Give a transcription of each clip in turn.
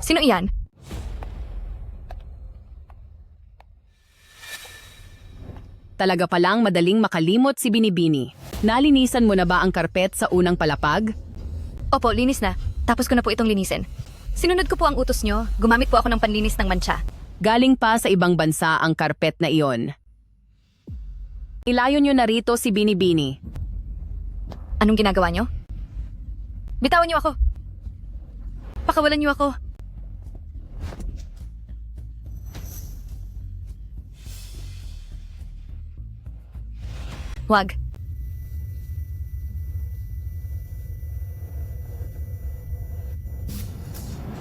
Sino iyan? Talaga palang madaling makalimot si Binibini. Nalinisan mo na ba ang karpet sa unang palapag? Opo, linis na. Tapos ko na po itong linisin. Sinunod ko po ang utos nyo. Gumamit po ako ng panlinis ng mantsa. Galing pa sa ibang bansa ang karpet na iyon. Ilayo nyo na rito si Binibini. Anong ginagawa nyo? Bitawan nyo ako. Pakawalan nyo ako. Wag.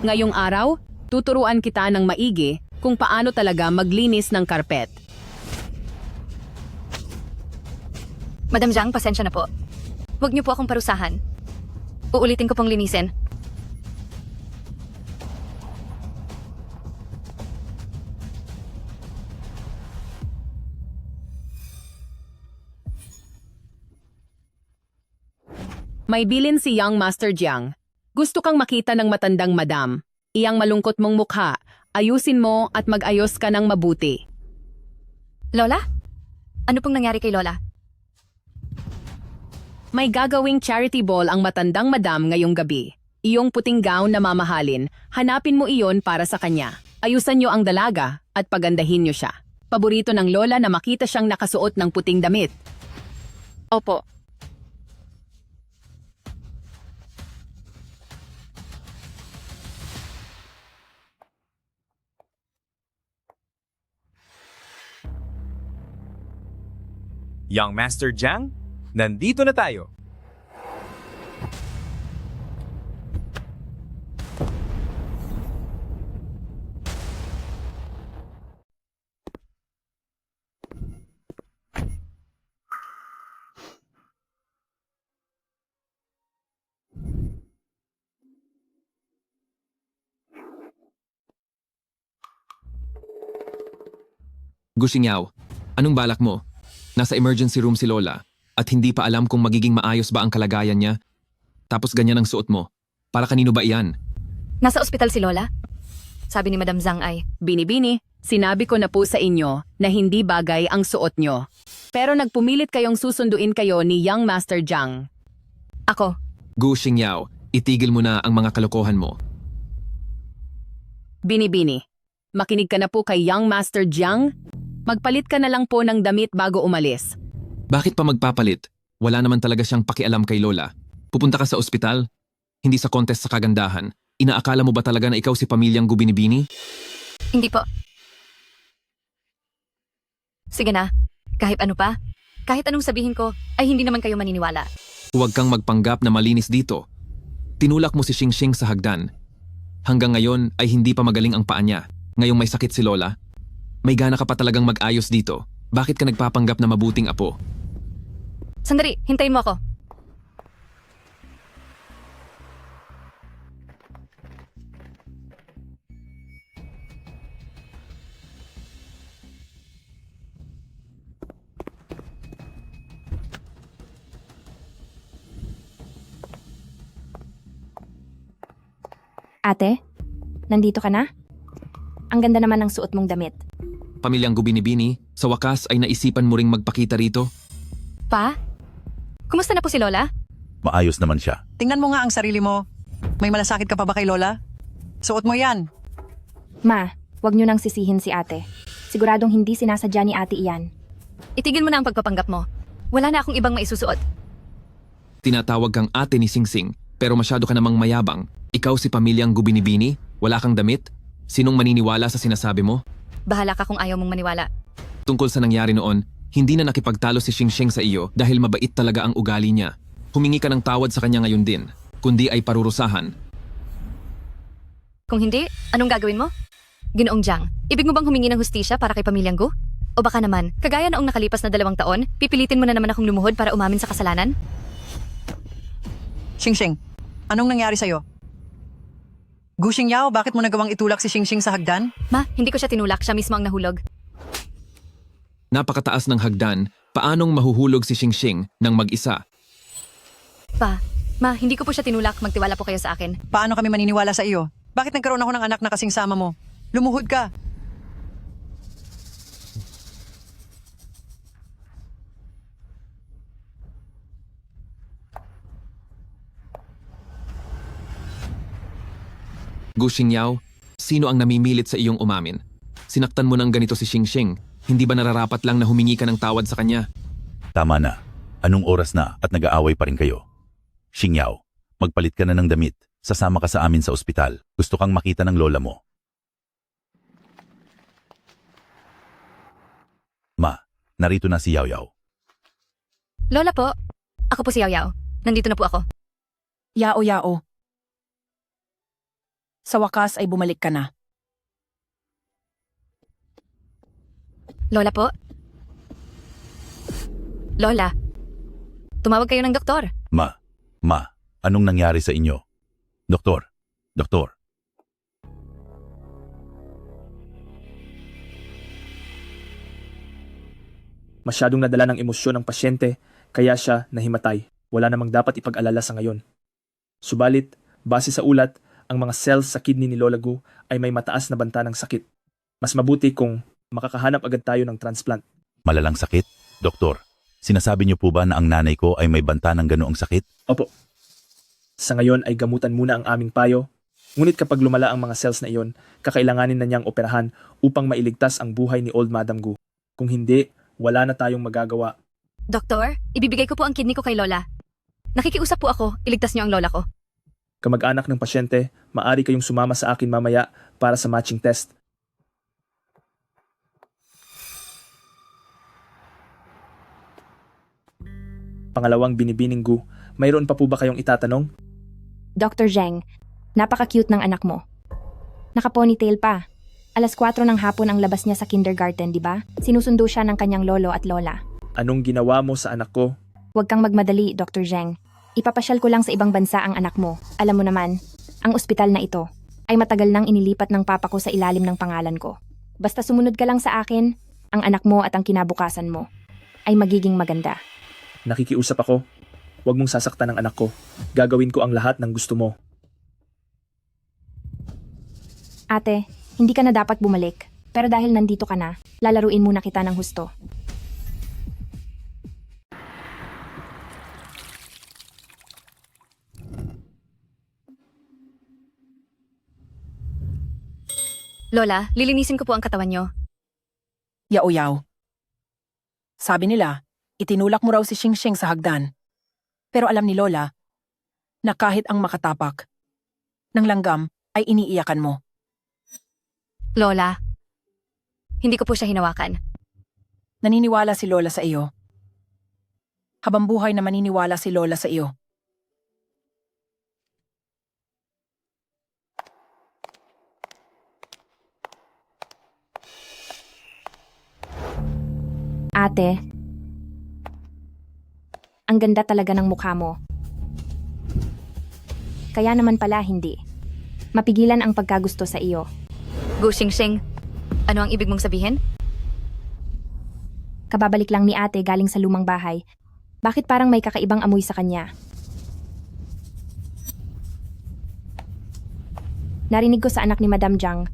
Ngayong araw, tuturuan kita ng maigi kung paano talaga maglinis ng karpet. Madam Zhang, pasensya na po. Huwag niyo po akong parusahan. Uulitin ko pong linisin. May bilin si Young Master Jiang. Gusto kang makita ng matandang madam. Iyang malungkot mong mukha, ayusin mo at mag-ayos ka ng mabuti. Lola? Ano pong nangyari kay Lola? May gagawing charity ball ang matandang madam ngayong gabi. Iyong puting gown na mamahalin, hanapin mo iyon para sa kanya. Ayusan niyo ang dalaga at pagandahin niyo siya. Paborito ng lola na makita siyang nakasuot ng puting damit. Opo. Young Master Jiang, nandito na tayo. Gusinyaw, anong balak mo? Nasa emergency room si Lola at hindi pa alam kung magiging maayos ba ang kalagayan niya. Tapos ganyan ang suot mo. Para kanino ba iyan? Nasa ospital si Lola? Sabi ni Madam Zhang ay, Binibini, sinabi ko na po sa inyo na hindi bagay ang suot nyo. Pero nagpumilit kayong susunduin kayo ni Young Master Jiang. ako. Gu Xingyaw, itigil mo na ang mga kalokohan mo. Binibini, makinig ka na po kay Young Master Jiang. Magpalit ka na lang po ng damit bago umalis. Bakit pa magpapalit? Wala naman talaga siyang pakialam kay Lola. Pupunta ka sa ospital? Hindi sa contest sa kagandahan. Inaakala mo ba talaga na ikaw si pamilyang Gubinibini? Hindi po. Sige na. Kahit ano pa, kahit anong sabihin ko, ay hindi naman kayo maniniwala. Huwag kang magpanggap na malinis dito. Tinulak mo si Xingxing sa hagdan. Hanggang ngayon ay hindi pa magaling ang paa niya. Ngayong may sakit si Lola. May gana ka pa talagang mag-ayos dito. Bakit ka nagpapanggap na mabuting apo? Sandali, hintayin mo ako. Ate, nandito ka na? Ang ganda naman ng suot mong damit. Pamilyang Gubinibini, sa wakas ay naisipan mo ring magpakita rito? Pa? Kumusta na po si Lola? Maayos naman siya. Tingnan mo nga ang sarili mo. May malasakit ka pa ba kay Lola? Suot mo yan. Ma, wag niyo nang sisihin si ate. Siguradong hindi sinasadya ni ate iyan. Itigil mo na ang pagpapanggap mo. Wala na akong ibang maisusuot. Tinatawag kang ate ni Singsing, pero masyado ka namang mayabang. Ikaw si pamilyang Gubinibini? Wala kang damit? Sinong maniniwala sa sinasabi mo? Bahala ka kung ayaw mong maniwala. Tungkol sa nangyari noon, hindi na nakipagtalo si Xingxing sa iyo dahil mabait talaga ang ugali niya. Humingi ka ng tawad sa kanya ngayon din, kundi ay parurusahan. Kung hindi, anong gagawin mo? Ginoong Jiang, ibig mo bang humingi ng hustisya para kay pamilyang Gu? O baka naman, kagaya noong nakalipas na 2 taon, pipilitin mo na naman akong lumuhod para umamin sa kasalanan? Xingxing, anong nangyari sa'yo? Gu Xingyaw, bakit mo nagawang itulak si Xingxing sa hagdan? Ma, hindi ko siya tinulak, siya mismo ang nahulog. Napakataas ng hagdan, paanong mahuhulog si Xingxing nang mag-isa? Pa, ma, hindi ko po siya tinulak, magtiwala po kayo sa akin. Paano kami maniniwala sa iyo? Bakit nagkaroon ako ng anak na kasing sama mo? Lumuhod ka. Gu Xingyao, sino ang namimilit sa iyong umamin? Sinaktan mo ng ganito si Xingxing. Hindi ba nararapat lang na humingi ka ng tawad sa kanya? Tama na. Anong oras na at nag-aaway pa rin kayo? Xingyao, magpalit ka na ng damit. Sasama ka sa amin sa ospital. Gusto kang makita ng lola mo. Ma, narito na si Yao Yao. Lola po. Ako po si Yao Yao. Nandito na po ako. Yao. Sa wakas ay bumalik ka na. Lola po. Lola. Tumawag kayo ng doktor. Ma, anong nangyari sa inyo? Doktor. Masyadong nadala ng emosyon ng pasyente, kaya siya nahimatay. Wala namang dapat ipag-alala sa ngayon. Subalit, base sa ulat, ang mga cells sa kidney ni Lola Gu ay may mataas na banta ng sakit. Mas mabuti kung makakahanap agad tayo ng transplant. Malalang sakit? Doktor, sinasabi niyo po ba na ang nanay ko ay may banta ng ganoong sakit? Opo. Sa ngayon ay gamutan muna ang aming payo. Ngunit kapag lumala ang mga cells na iyon, kakailanganin na niyang operahan upang mailigtas ang buhay ni Old Madam Gu. Kung hindi, wala na tayong magagawa. Doktor, ibibigay ko po ang kidney ko kay Lola. Nakikiusap po ako, iligtas niyo ang lola ko. Kamag-anak ng pasyente, maari kayong sumama sa akin mamaya para sa matching test. Pangalawang binibining Gu, mayroon pa po ba kayong itatanong? Dr. Zheng, napaka-cute ng anak mo. Naka-ponytail pa. Alas 4 ng hapon ang labas niya sa kindergarten, di ba? Sinusundo siya ng kanyang lolo at lola. Anong ginawa mo sa anak ko? Huwag kang magmadali, Dr. Zheng. Ipapasyal ko lang sa ibang bansa ang anak mo. Alam mo naman, ang ospital na ito ay matagal nang inilipat ng papa ko sa ilalim ng pangalan ko. Basta sumunod ka lang sa akin, ang anak mo at ang kinabukasan mo ay magiging maganda. Nakikiusap ako. Huwag mong sasaktan ang anak ko. Gagawin ko ang lahat ng gusto mo. Ate, hindi ka na dapat bumalik. Pero dahil nandito ka na, lalaruin muna kita ng husto. Lola, lilinisin ko po ang katawan niyo. Yao. Sabi nila, itinulak mo raw si Xingxing sa hagdan. Pero alam ni Lola na kahit ang makatapak ng langgam ay iniiyakan mo. Lola, hindi ko po siya hinawakan. Naniniwala si Lola sa iyo. Habang buhay na maniniwala si Lola sa iyo. Ate, ang ganda talaga ng mukha mo. Kaya naman pala hindi. Mapigilan ang pagkagusto sa iyo. Gu Xingxing, ano ang ibig mong sabihin? Kababalik lang ni ate galing sa lumang bahay. Bakit parang may kakaibang amoy sa kanya? Narinig ko sa anak ni Madam Zhang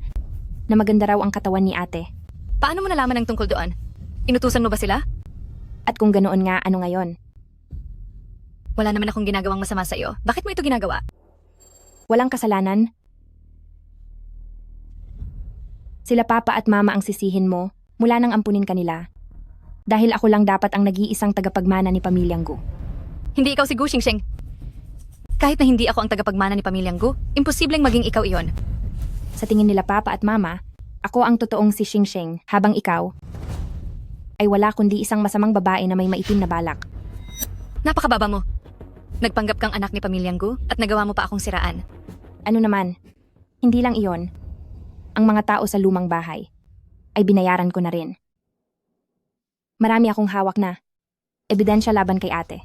na maganda raw ang katawan ni ate. Paano mo nalaman ang tungkol doon? Inutusan mo ba sila? At kung ganoon nga, ano ngayon? Wala naman akong ginagawang masama sa iyo. Bakit mo ito ginagawa? Walang kasalanan? Sila papa at mama ang sisihin mo mula nang ampunin kanila. Dahil ako lang dapat ang nag-iisang tagapagmana ni Pamilyang Gu. Hindi ikaw si Gu Xingxing. Kahit na hindi ako ang tagapagmana ni Pamilyang Gu, imposibleng maging ikaw iyon. Sa tingin nila papa at mama, ako ang totoong si Xingxing habang ikaw ay wala kundi isang masamang babae na may maitim na balak. Napakababa mo. Nagpanggap kang anak ni Pamilyang Gu at nagawa mo pa akong siraan. Ano naman, hindi lang iyon. Ang mga tao sa lumang bahay ay binayaran ko na rin. Marami akong hawak na ebidensya laban kay ate.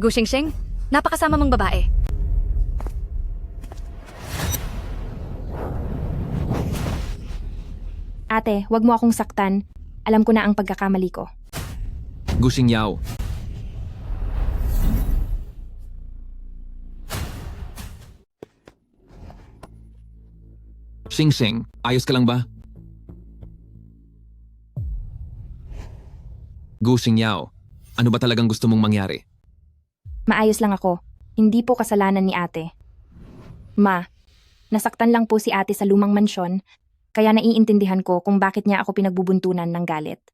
Gu Xingxing, napakasama mong babae. Ate, wag mo akong saktan. Alam ko na ang pagkakamali ko. Gu Xingyao, Xing, ayos ka lang ba? Gu Xingyao, ano ba talagang gusto mong mangyari? Maayos lang ako. Hindi po kasalanan ni ate. Ma, nasaktan lang po si ate sa lumang mansyon, kaya naiintindihan ko kung bakit niya ako pinagbubuntunan ng galit.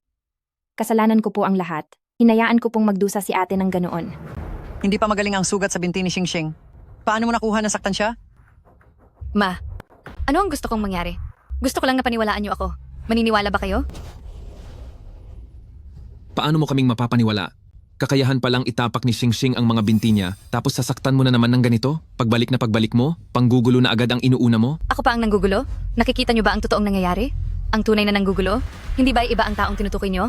Kasalanan ko po ang lahat. Hinayaan ko pong magdusa si ate ng ganoon. Hindi pa magaling ang sugat sa binti ni Xingxing. Paano mo nakuha na saktan siya? Ma, ano ang gusto kong mangyari? Gusto ko lang na paniwalaan niyo ako. Maniniwala ba kayo? Paano mo kaming mapapaniwala? Kakayahan palang itapak ni Xing ang mga binti niya, tapos sasaktan mo na naman ng ganito? Pagbalik na pagbalik mo? Panggugulo na agad ang inuuna mo? Ako pa ang nanggugulo? Nakikita niyo ba ang totoong nangyayari? Ang tunay na nanggugulo? Hindi ba iba ang taong tinutukoy niyo?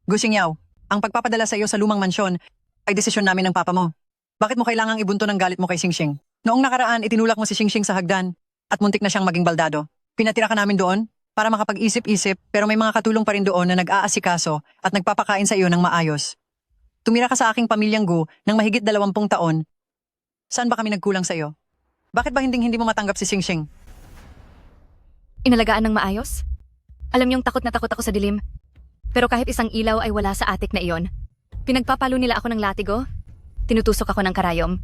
Gu Xingyao, ang pagpapadala sa iyo sa lumang mansyon ay desisyon namin ng papa mo. Bakit mo kailangang ibunto ng galit mo kay Xingxing? Noong nakaraan, itinulak mo si Xingxing sa hagdan at muntik na siyang maging baldado. Pinatira ka namin doon para makapag-isip-isip pero may mga katulong pa rin doon na nag-aasikaso at nagpapakain sa iyo ng maayos. Tumira ka sa aking pamilyang Gu ng mahigit 20 taon. Saan ba kami nagkulang sa iyo? Bakit ba hindi mo matanggap si Xingxing? Inalagaan ng maayos? Alam niyong takot na takot ako sa dilim. Pero kahit isang ilaw ay wala sa atik na iyon. Pinagpapalo nila ako ng latigo. Tinutusok ako ng karayom.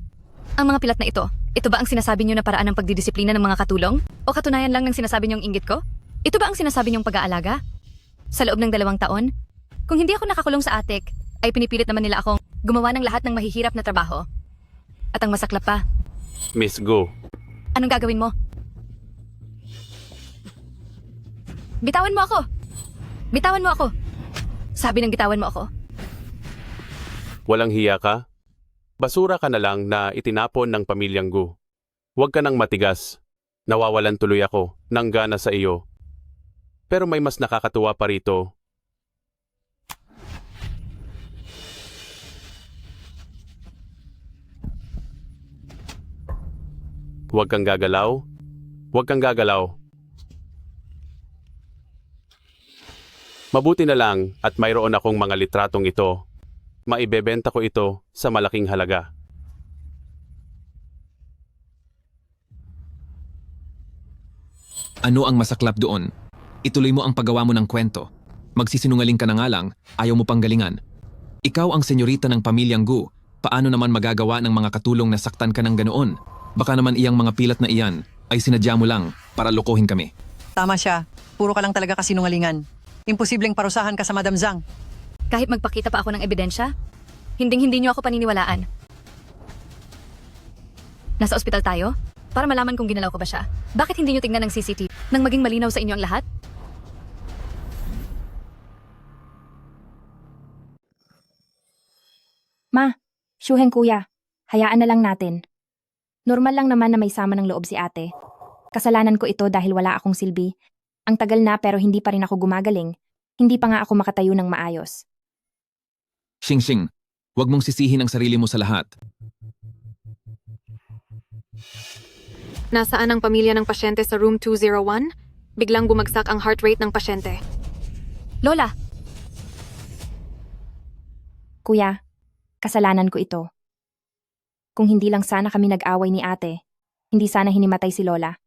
Ang mga pilat na ito ba ang sinasabi niyo na paraan ng pagdidisiplina ng mga katulong? O katunayan lang ng sinasabi niyong inggit ko? Ito ba ang sinasabi niyong pag-aalaga? Sa loob ng 2 taon? Kung hindi ako nakakulong sa atik, ay pinipilit naman nila akong gumawa ng lahat ng mahihirap na trabaho. At ang masaklap pa, Miss Gu, anong gagawin mo? Bitawan mo ako! Bitawan mo ako! Sabi ng bitawan mo ako. walang hiya ka? Basura ka na lang na itinapon ng pamilyang Gu. Huwag ka nang matigas. Nawawalan tuloy ako ng gana sa iyo. Pero may mas nakakatuwa pa rito. Huwag kang gagalaw. Huwag kang gagalaw. Mabuti na lang at mayroon akong mga litratong ito. Maibebenta ko ito sa malaking halaga. Ano ang masaklap doon? Ituloy mo ang paggawa mo ng kwento. Magsisinungaling ka na nga lang, ayaw mo pang galingan. Ikaw ang senyorita ng pamilyang Gu. Paano naman magagawa ng mga katulong na saktan ka ng ganoon? Baka naman iyang mga pilat na iyan ay sinadya mo lang para lokohin kami. Tama siya. Puro ka lang talaga kasinungalingan. Imposibleng parusahan ka sa Madam Zhang. Kahit magpakita pa ako ng ebidensya, hindi niyo ako paniniwalaan. Nasa ospital tayo? Para malaman kung ginalaw ko ba siya. Bakit hindi niyo tingnan ng CCTV nang maging malinaw sa inyo ang lahat? Ma, syuheng kuya. Hayaan na lang natin. Normal lang naman na may sama ng loob si ate. Kasalanan ko ito dahil wala akong silbi. Ang tagal na pero hindi pa rin ako gumagaling. Hindi pa nga ako makatayo ng maayos. Xing, huwag mong sisihin ang sarili mo sa lahat. Nasaan ang pamilya ng pasyente sa room 201? Biglang bumagsak ang heart rate ng pasyente. Lola, Kuya, kasalanan ko ito. Kung hindi lang sana kami nag-away ni ate, hindi sana hinimatay si Lola.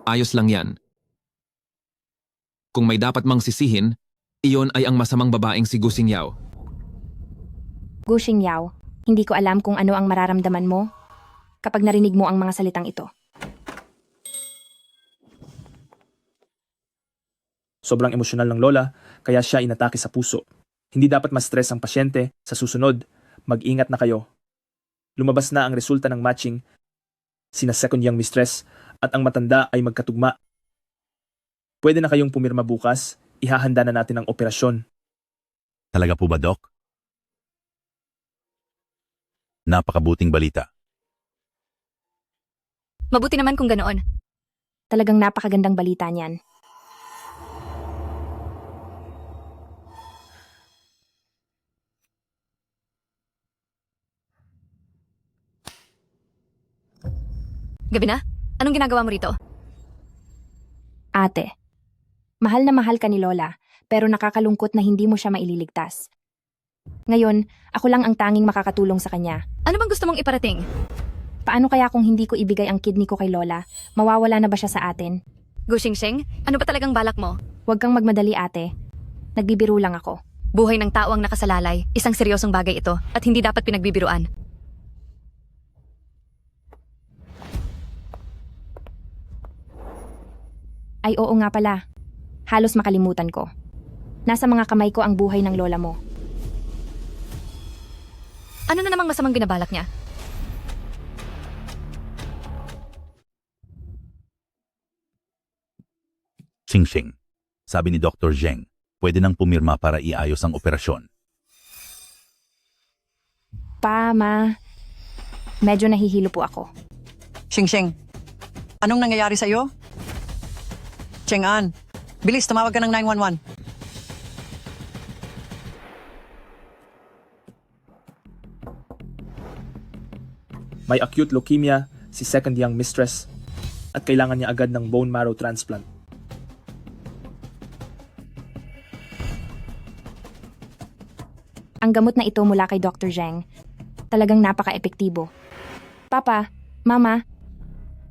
Ayos lang yan. Kung may dapat mang sisihin, iyon ay ang masamang babaeng si Gu Xingyao. Gu Xingyao, hindi ko alam kung ano ang mararamdaman mo kapag narinig mo ang mga salitang ito. Sobrang emosyonal ng lola, kaya siya inatake sa puso. Hindi dapat ma-stress ang pasyente. Sa susunod, mag-ingat na kayo. Lumabas na ang resulta ng matching. Sina second young mistress at ang matanda ay magkatugma. Pwede na kayong pumirma bukas. Ihahanda na natin ang operasyon. Talaga po ba, Doc? Napakabuting balita. mabuti naman kung ganoon. Talagang napakagandang balita niyan. Gabi na? Anong ginagawa mo rito? Ate, mahal na mahal ka ni Lola, pero nakakalungkot na hindi mo siya maililigtas. Ngayon, ako lang ang tanging makakatulong sa kanya. Ano bang gusto mong iparating? Paano kaya kung hindi ko ibigay ang kidney ko kay Lola? Mawawala na ba siya sa atin? Gu Xingxing, ano ba talagang balak mo? Huwag kang magmadali, ate. Nagbibiro lang ako. Buhay ng tao ang nakasalalay, isang seryosong bagay ito at hindi dapat pinagbibiruan. Ay oo nga pala. Halos makalimutan ko. Nasa mga kamay ko ang buhay ng lola mo. Ano na namang masamang binabalak niya? Xingxing, sabi ni Dr. Zheng, pwede nang pumirma para iayos ang operasyon. Ma. Medyo nahihilo po ako. Xingxing, anong nangyayari sa'yo? Cheng-an, bilis tumawag ka ng 911. May acute leukemia si second young mistress at kailangan niya agad ng bone marrow transplant. Ang gamot na ito mula kay Dr. Zheng, talagang napaka-epektibo. Papa, Mama,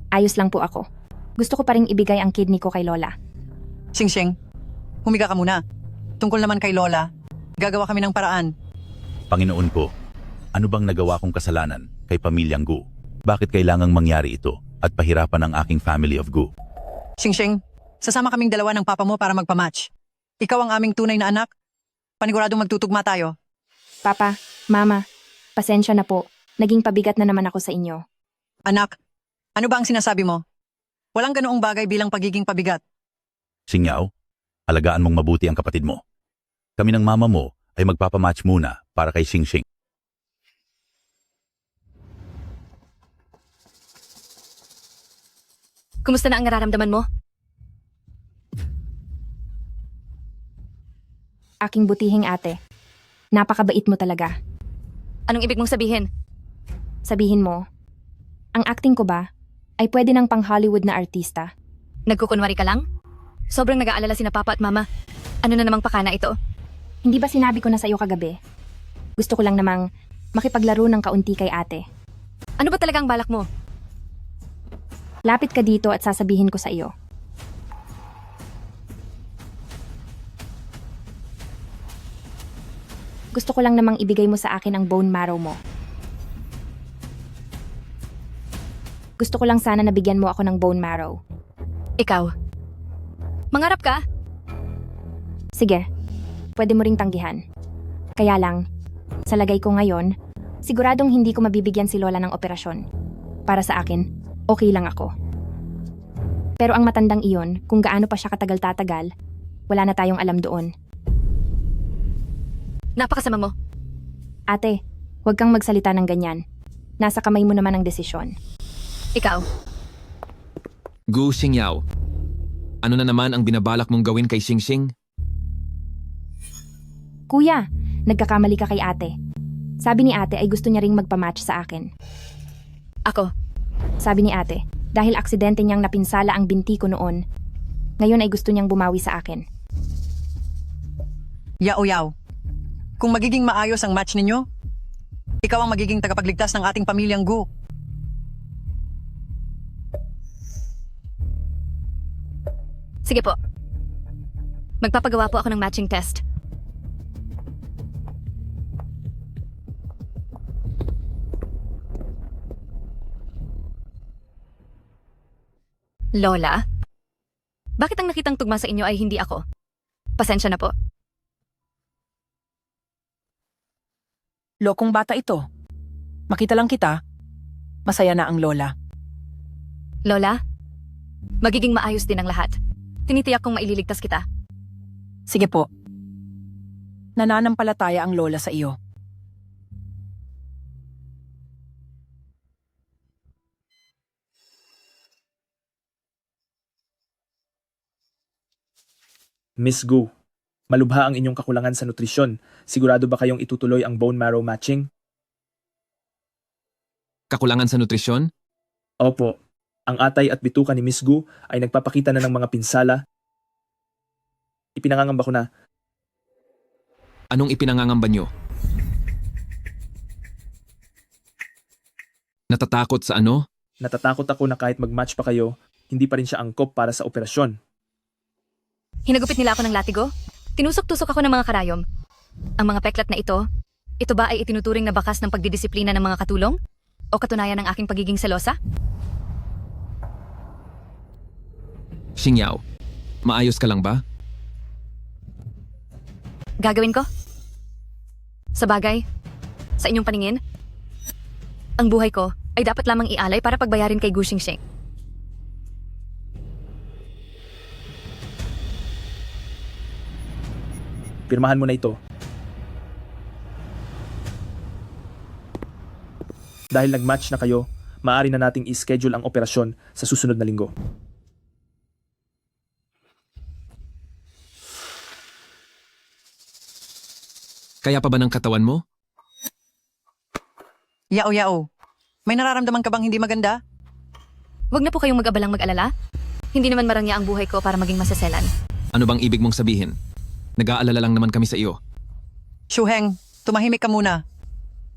ayos lang po ako. Gusto ko pa ring ibigay ang kidney ko kay Lola. Xingxing, humiga ka muna. Tungkol naman kay Lola, gagawa kami ng paraan. Panginoon ko, ano bang nagawa kong kasalanan kay pamilyang Gu? Bakit kailangang mangyari ito at pahirapan ang aking family of Gu? Xingxing, sasama kaming dalawa ng papa mo para magpamatch. Ikaw ang aming tunay na anak. Paniguradong magtutugma tayo. Papa, Mama, pasensya na po. Naging pabigat na naman ako sa inyo. Anak, ano ba ang sinasabi mo? Walang ganoong bagay bilang pagiging pabigat. Xingyaw, alagaan mong mabuti ang kapatid mo. Kami ng mama mo ay magpapamatch muna para kay Xingxing. Kumusta na ang nararamdaman mo? Aking butihing ate. Napakabait mo talaga. Anong ibig mong sabihin? Sabihin mo, ang acting ko ba ay pwede ng pang-Hollywood na artista? Nagkukunwari ka lang? Sobrang nag-aalala sina Papa at Mama. Ano na namang pakana ito? Hindi ba sinabi ko na sa'yo kagabi? Gusto ko lang namang makipaglaro ng kaunti kay ate. Ano ba talagang balak mo? Lapit ka dito at sasabihin ko sa iyo. Gusto ko lang namang ibigay mo sa akin ang bone marrow mo. Gusto ko lang sana nabigyan mo ako ng bone marrow. Ikaw. Mangarap ka? Sige, pwede mo ring tanggihan. Kaya lang, sa lagay ko ngayon, siguradong hindi ko mabibigyan si Lola ng operasyon. Para sa akin, okay lang ako. Pero ang matandang iyon, kung gaano pa siya katagal-tatagal, wala na tayong alam doon. Napakasama mo. Ate, huwag kang magsalita ng ganyan. Nasa kamay mo naman ang desisyon. Ikaw. Gu Xingyaw, ano na naman ang binabalak mong gawin kay Xingxing? Kuya, nagkakamali ka kay ate. Sabi ni ate ay gusto niya ring magpamatch sa akin. Ako. Sabi ni ate, dahil aksidente niyang napinsala ang binti ko noon, ngayon ay gusto niyang bumawi sa akin. Yao-yaw, kung magiging maayos ang match ninyo, ikaw ang magiging tagapagligtas ng ating pamilyang Gu. Sige po. Magpapagawa po ako ng matching test. Lola? Bakit ang nakitang tugma sa inyo ay hindi ako? Pasensya na po. Lokong bata ito. Makita lang kita, masaya na ang lola. Lola? Magiging maayos din ang lahat. Tinitiyak kong maililigtas kita. Sige po. Nananampalataya ang lola sa iyo. Miss Gu, malubha ang inyong kakulangan sa nutrisyon. Sigurado ba kayong itutuloy ang bone marrow matching? Kakulangan sa nutrisyon? Opo. Ang atay at bituka ni Miss Gu ay nagpapakita na ng mga pinsala. Ipinangangamba ko na. Anong ipinangangamba nyo? Natatakot sa ano? Natatakot ako na kahit mag-match pa kayo, hindi pa rin siya angkop para sa operasyon. Hinagupit nila ako ng latigo. Tinusok-tusok ako ng mga karayom. Ang mga peklat na ito ba ay itinuturing na bakas ng pagdidisiplina ng mga katulong? O katunayan ng aking pagiging selosa? Xingyao, maayos ka lang ba? Gagawin ko? Sa bagay, sa inyong paningin, ang buhay ko ay dapat lamang ialay para pagbayarin kay Gu Xingxing. Pirmahan mo na ito. Dahil nag-match na kayo, maaari na nating i-schedule ang operasyon sa susunod na linggo. Kaya pa ba ng katawan mo? Yao. May nararamdaman ka bang hindi maganda? Huwag na po kayong mag-abalang mag-alala. Hindi naman marangya ang buhay ko para maging masaselan. Ano bang ibig mong sabihin? Nag-aalala lang naman kami sa iyo. Shuheng, tumahimik ka muna.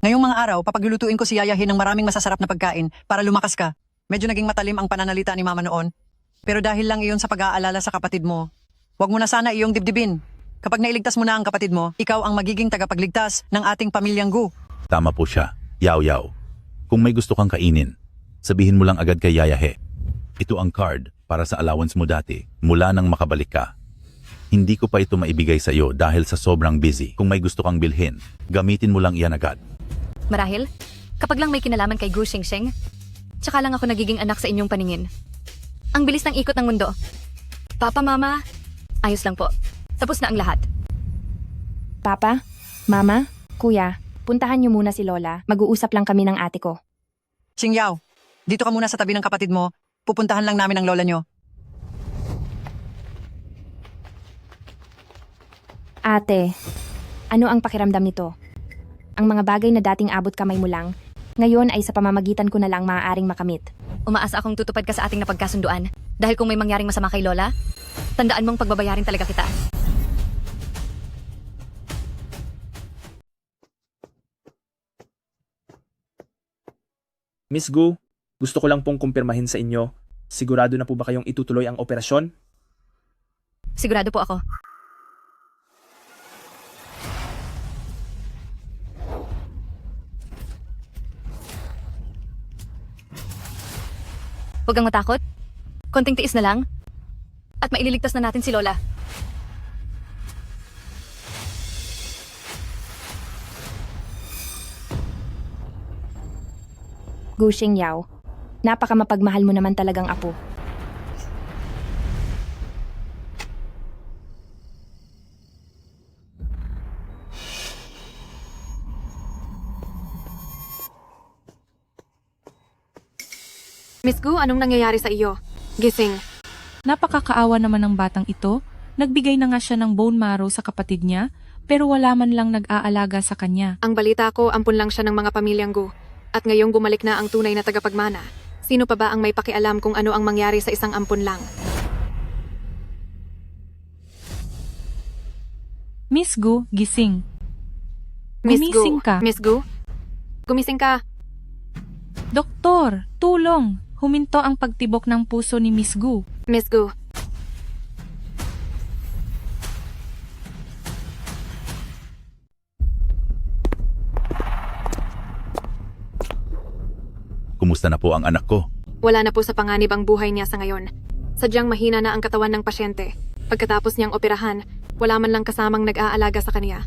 Ngayong mga araw, papaglulutuin ko si Yayahin ng maraming masasarap na pagkain para lumakas ka. Medyo naging matalim ang pananalita ni Mama noon. Pero dahil lang iyon sa pag-aalala sa kapatid mo, huwag mo na sana iyong dibdibin. Kapag nailigtas mo na ang kapatid mo, ikaw ang magiging tagapagligtas ng ating pamilyang Gu. Tama po siya. Yao. Kung may gusto kang kainin, sabihin mo lang agad kay Yayahe. Ito ang card para sa allowance mo dati mula nang makabalik ka. Hindi ko pa ito maibigay sa iyo dahil sa sobrang busy. Kung may gusto kang bilhin, gamitin mo lang iyan agad. Marahil, kapag lang may kinalaman kay Gu Xingxing, tsaka lang ako nagiging anak sa inyong paningin. Ang bilis ng ikot ng mundo. Papa, Mama, ayos lang po. Tapos na ang lahat. Papa, Mama, Kuya, puntahan niyo muna si Lola. Mag-uusap lang kami ng ate ko. Xingyao, dito ka muna sa tabi ng kapatid mo. Pupuntahan lang namin ang lola nyo. Ate, ano ang pakiramdam nito? Ang mga bagay na dating abot kamay mo lang, ngayon ay sa pamamagitan ko na lang maaaring makamit. Umaasa akong tutupad ka sa ating napagkasunduan. Dahil kung may mangyaring masama kay Lola, tandaan mong pagbabayarin talaga kita. Miss Gu, gusto ko lang pong kumpirmahin sa inyo. Sigurado na po ba kayong itutuloy ang operasyon? Sigurado po ako. Huwag kang matakot. Konting tiis na lang. At maililigtas na natin si Lola. Gu Xingyao, napaka mapagmahal mo naman talagang apo. Miss Gu, anong nangyayari sa iyo? Gising. Napakakaawa naman ng batang ito. Nagbigay na nga siya ng bone marrow sa kapatid niya, pero wala man lang nag-aalaga sa kanya. Ang balita ko, ampun lang siya ng mga pamilyang Gu. At ngayong bumalik na ang tunay na tagapagmana. Sino pa ba ang may pakialam kung ano ang mangyari sa isang ampun lang? Miss Gu, gising. Miss Gumising Gu. ka. Miss Gu? Gumising ka. Doktor, tulong! Huminto ang pagtibok ng puso ni Miss Gu. Miss Gu. Kumusta na po ang anak ko? Wala na po sa panganib ang buhay niya sa ngayon. Sadyang mahina na ang katawan ng pasyente. Pagkatapos niyang operahan, wala man lang kasamang nag-aalaga sa kanya.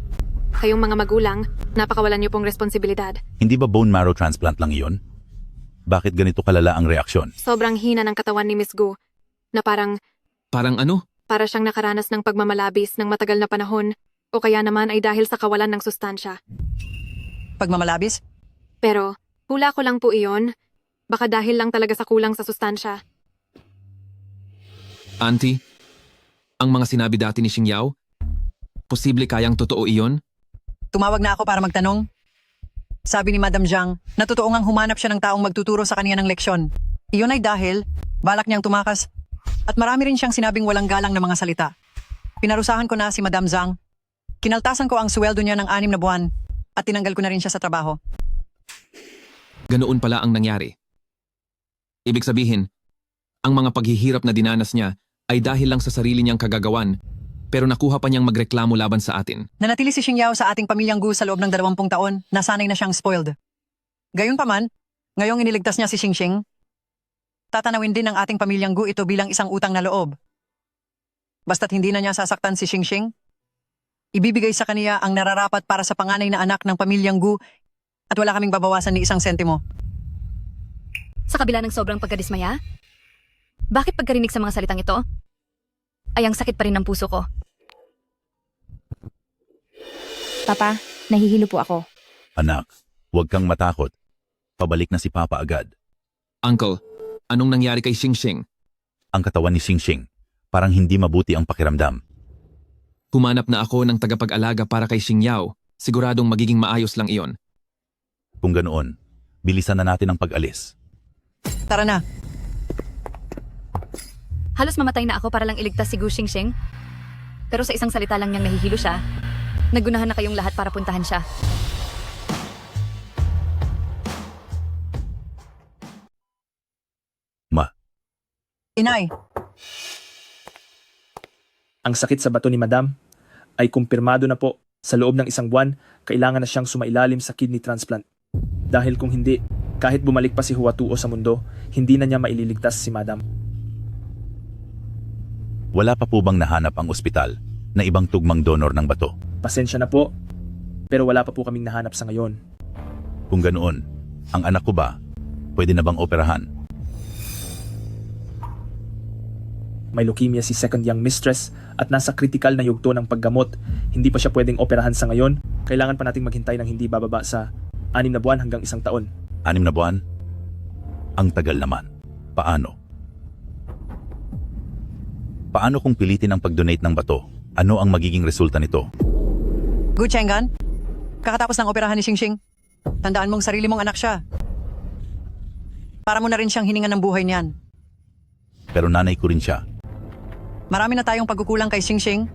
Kayong mga magulang, napakawalan niyo pong responsibilidad. Hindi ba bone marrow transplant lang iyon? Bakit ganito kalala ang reaksyon? Sobrang hina ng katawan ni Miss Gu, na parang Parang ano? para siyang nakaranas ng pagmamalabis ng matagal na panahon, o kaya naman ay dahil sa kawalan ng sustansya. Pagmamalabis? Pero, hula ko lang po iyon. Baka dahil lang talaga sa kulang sa sustansya. Auntie, ang mga sinabi dati ni Xingyao, posible kayang totoo iyon? Tumawag na ako para magtanong. Sabi ni Madam Zhang na totoo ngang humanap siya ng taong magtuturo sa kanya ng leksyon. Iyon ay dahil balak niyang tumakas at marami rin siyang sinabing walang galang na mga salita. Pinarusahan ko na si Madam Zhang. Kinaltasan ko ang sweldo niya ng 6 na buwan at tinanggal ko na rin siya sa trabaho. Ganoon pala ang nangyari. Ibig sabihin, ang mga paghihirap na dinanas niya ay dahil lang sa sarili niyang kagagawan, pero nakuha pa niyang magreklamo laban sa atin. Nanatili si Xing Yao sa ating pamilyang Gu sa loob ng 20 taon, nasanay na siyang spoiled. Gayunpaman, ngayong iniligtas niya si Xing Xing, tatanawin din ng ating pamilyang Gu ito bilang isang utang na loob. Basta't hindi na niya sasaktan si Xing Xing, ibibigay sa kaniya ang nararapat para sa panganay na anak ng pamilyang Gu at wala kaming babawasan ni isang sentimo. Sa kabila ng sobrang pagkadismaya, bakit pagkarinig sa mga salitang ito, ay ang sakit pa rin ng puso ko. Papa, nahihilo po ako. Anak, huwag kang matakot. Pabalik na si Papa agad. Uncle, anong nangyari kay Xing Xing? Ang katawan ni Xing Xing, parang hindi mabuti ang pakiramdam. Humanap na ako ng tagapag-alaga para kay Xing Yao. Siguradong magiging maayos lang iyon. Kung ganoon, bilisan na natin ang pag-alis. Tara na. Halos mamatay na ako para lang iligtas si Gu Xingxing. Pero sa isang salita lang niyang nahihilo siya, nagunahan na kayong lahat para puntahan siya. Ma, Inay, Ang sakit sa bato ni Madam ay kumpirmado na po. Sa loob ng isang buwan, kailangan na siyang sumailalim sa kidney transplant. Dahil kung hindi, kahit bumalik pa si Huatuo sa mundo, hindi na niya maililigtas si Madam. wala pa po bang nahanap ang ospital na ibang tugmang donor ng bato? Pasensya na po, pero wala pa po kaming nahanap sa ngayon. Kung ganoon, ang anak ko ba, pwede na bang operahan? May leukemia si second young mistress at nasa critical na yugto ng paggamot. Hindi pa siya pwedeng operahan sa ngayon. Kailangan pa nating maghintay ng hindi bababa sa 6 na buwan hanggang 1 taon. 6 na buwan? Ang tagal naman. Paano? Paano kung pilitin ang pag-donate ng bato? Ano ang magiging resulta nito? Gu Chenggan, kakatapos ng operahan ni Xingxing, tandaan mong sarili mong anak siya. Para mo na rin siyang hiningan ng buhay niyan. Pero nanay ko rin siya. Marami na tayong pagkukulang kay Xingxing,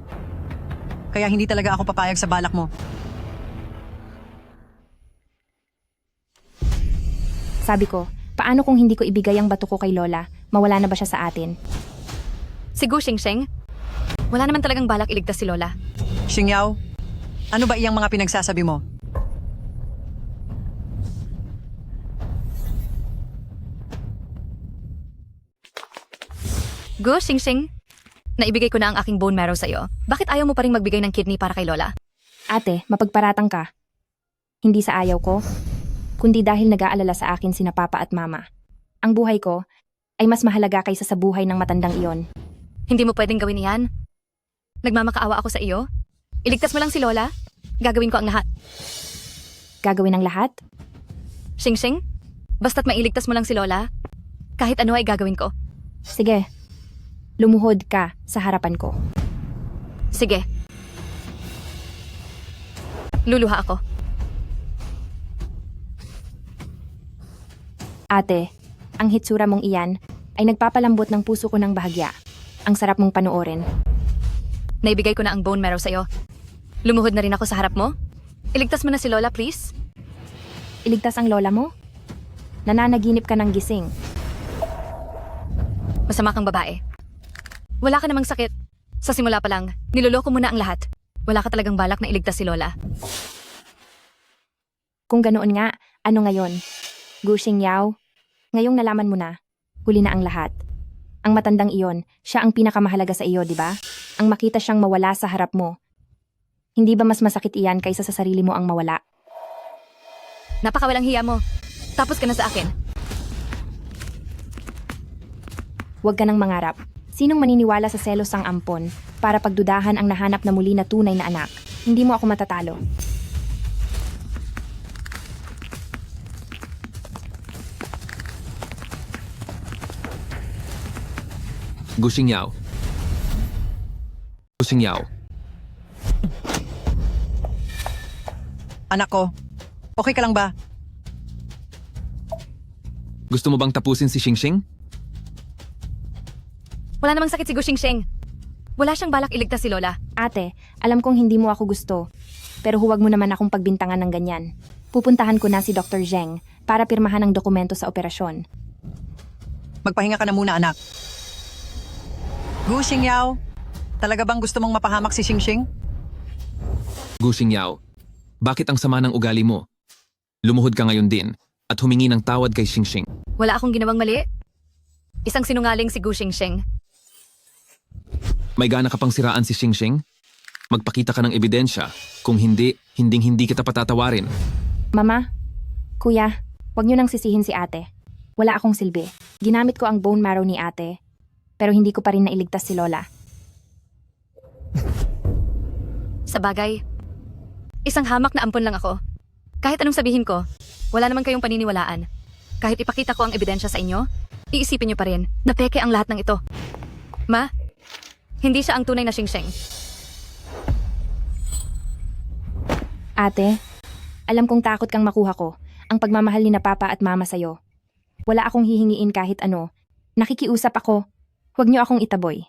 kaya hindi talaga ako papayag sa balak mo. Sabi ko, paano kung hindi ko ibigay ang bato ko kay Lola? Mawala na ba siya sa atin? Si Gu Xingxing, wala naman talagang balak iligtas si Lola. Xing Yao, ano ba iyang mga pinagsasabi mo? Gu Xingxing, naibigay ko na ang aking bone marrow sa'yo. Bakit ayaw mo pa rin magbigay ng kidney para kay Lola? Ate, mapagparatang ka. Hindi sa ayaw ko, kundi dahil nag-aalala sa akin sina Papa at Mama. Ang buhay ko ay mas mahalaga kaysa sa buhay ng matandang iyon. Hindi mo pwedeng gawin iyan. Nagmamakaawa ako sa iyo. Iligtas mo lang si Lola. Gagawin ko ang lahat. Gagawin ang lahat? Xingxing, basta't mailigtas mo lang si Lola, kahit ano ay gagawin ko. Sige, lumuhod ka sa harapan ko. Sige. Luluha ako. Ate, ang hitsura mong iyan ay nagpapalambot ng puso ko ng bahagya. Ang sarap mong panoorin. Naibigay ko na ang bone marrow sa'yo. Lumuhod na rin ako sa harap mo. Iligtas mo na si Lola, please. Iligtas ang lola mo? Nananaginip ka ng gising. Masama kang babae. Wala ka namang sakit. Sa simula pa lang, niloloko mo na ang lahat. Wala ka talagang balak na iligtas si Lola. Kung ganoon nga, ano ngayon? Gu Xingyao, ngayong nalaman mo na, huli na ang lahat. Ang matandang iyon, siya ang pinakamahalaga sa iyo, di ba? Ang makita siyang mawala sa harap mo. Hindi ba mas masakit iyan kaysa sa sarili mo ang mawala? Napakawalang hiya mo. Tapos ka na sa akin. Huwag ka nang mangarap. Sinong maniniwala sa selos ang ampon para pagdudahan ang nahanap na muli na tunay na anak? Hindi mo ako matatalo. Gu Xingyao. Gu Xingyao. Anak ko, okay ka lang ba? Gusto mo bang tapusin si Xingxing? Wala namang sakit si Gu Xingxing. Wala siyang balak iligtas si Lola. Ate, alam kong hindi mo ako gusto. Pero huwag mo naman akong pagbintangan ng ganyan. Pupuntahan ko na si Dr. Zheng para pirmahan ang dokumento sa operasyon. Magpahinga ka na muna, anak. Gu Xingyao, talaga bang gusto mong mapahamak si Xingxing? Gu Xingyao, bakit ang sama ng ugali mo? Lumuhod ka ngayon din at humingi ng tawad kay Xingxing. Wala akong ginawang mali. Isang sinungaling si Gu Xingxing. May gana ka pang siraan si Xingxing? Magpakita ka ng ebidensya. Kung hindi, hindi kita patatawarin. Mama, kuya, huwag niyo nang sisihin si ate. Wala akong silbi. Ginamit ko ang bone marrow ni ate, pero hindi ko pa rin nailigtas si Lola. Sa bagay, isang hamak na ampon lang ako. Kahit anong sabihin ko, wala naman kayong paniniwalaan. Kahit ipakita ko ang ebidensya sa inyo, iisipin niyo pa rin na peke ang lahat ng ito. Ma, hindi siya ang tunay na Xingxing. Ate, alam kong takot kang makuha ko ang pagmamahal ni na papa at mama sa'yo. Wala akong hihingiin kahit ano. Nakikiusap ako. Huwag niyo akong itaboy.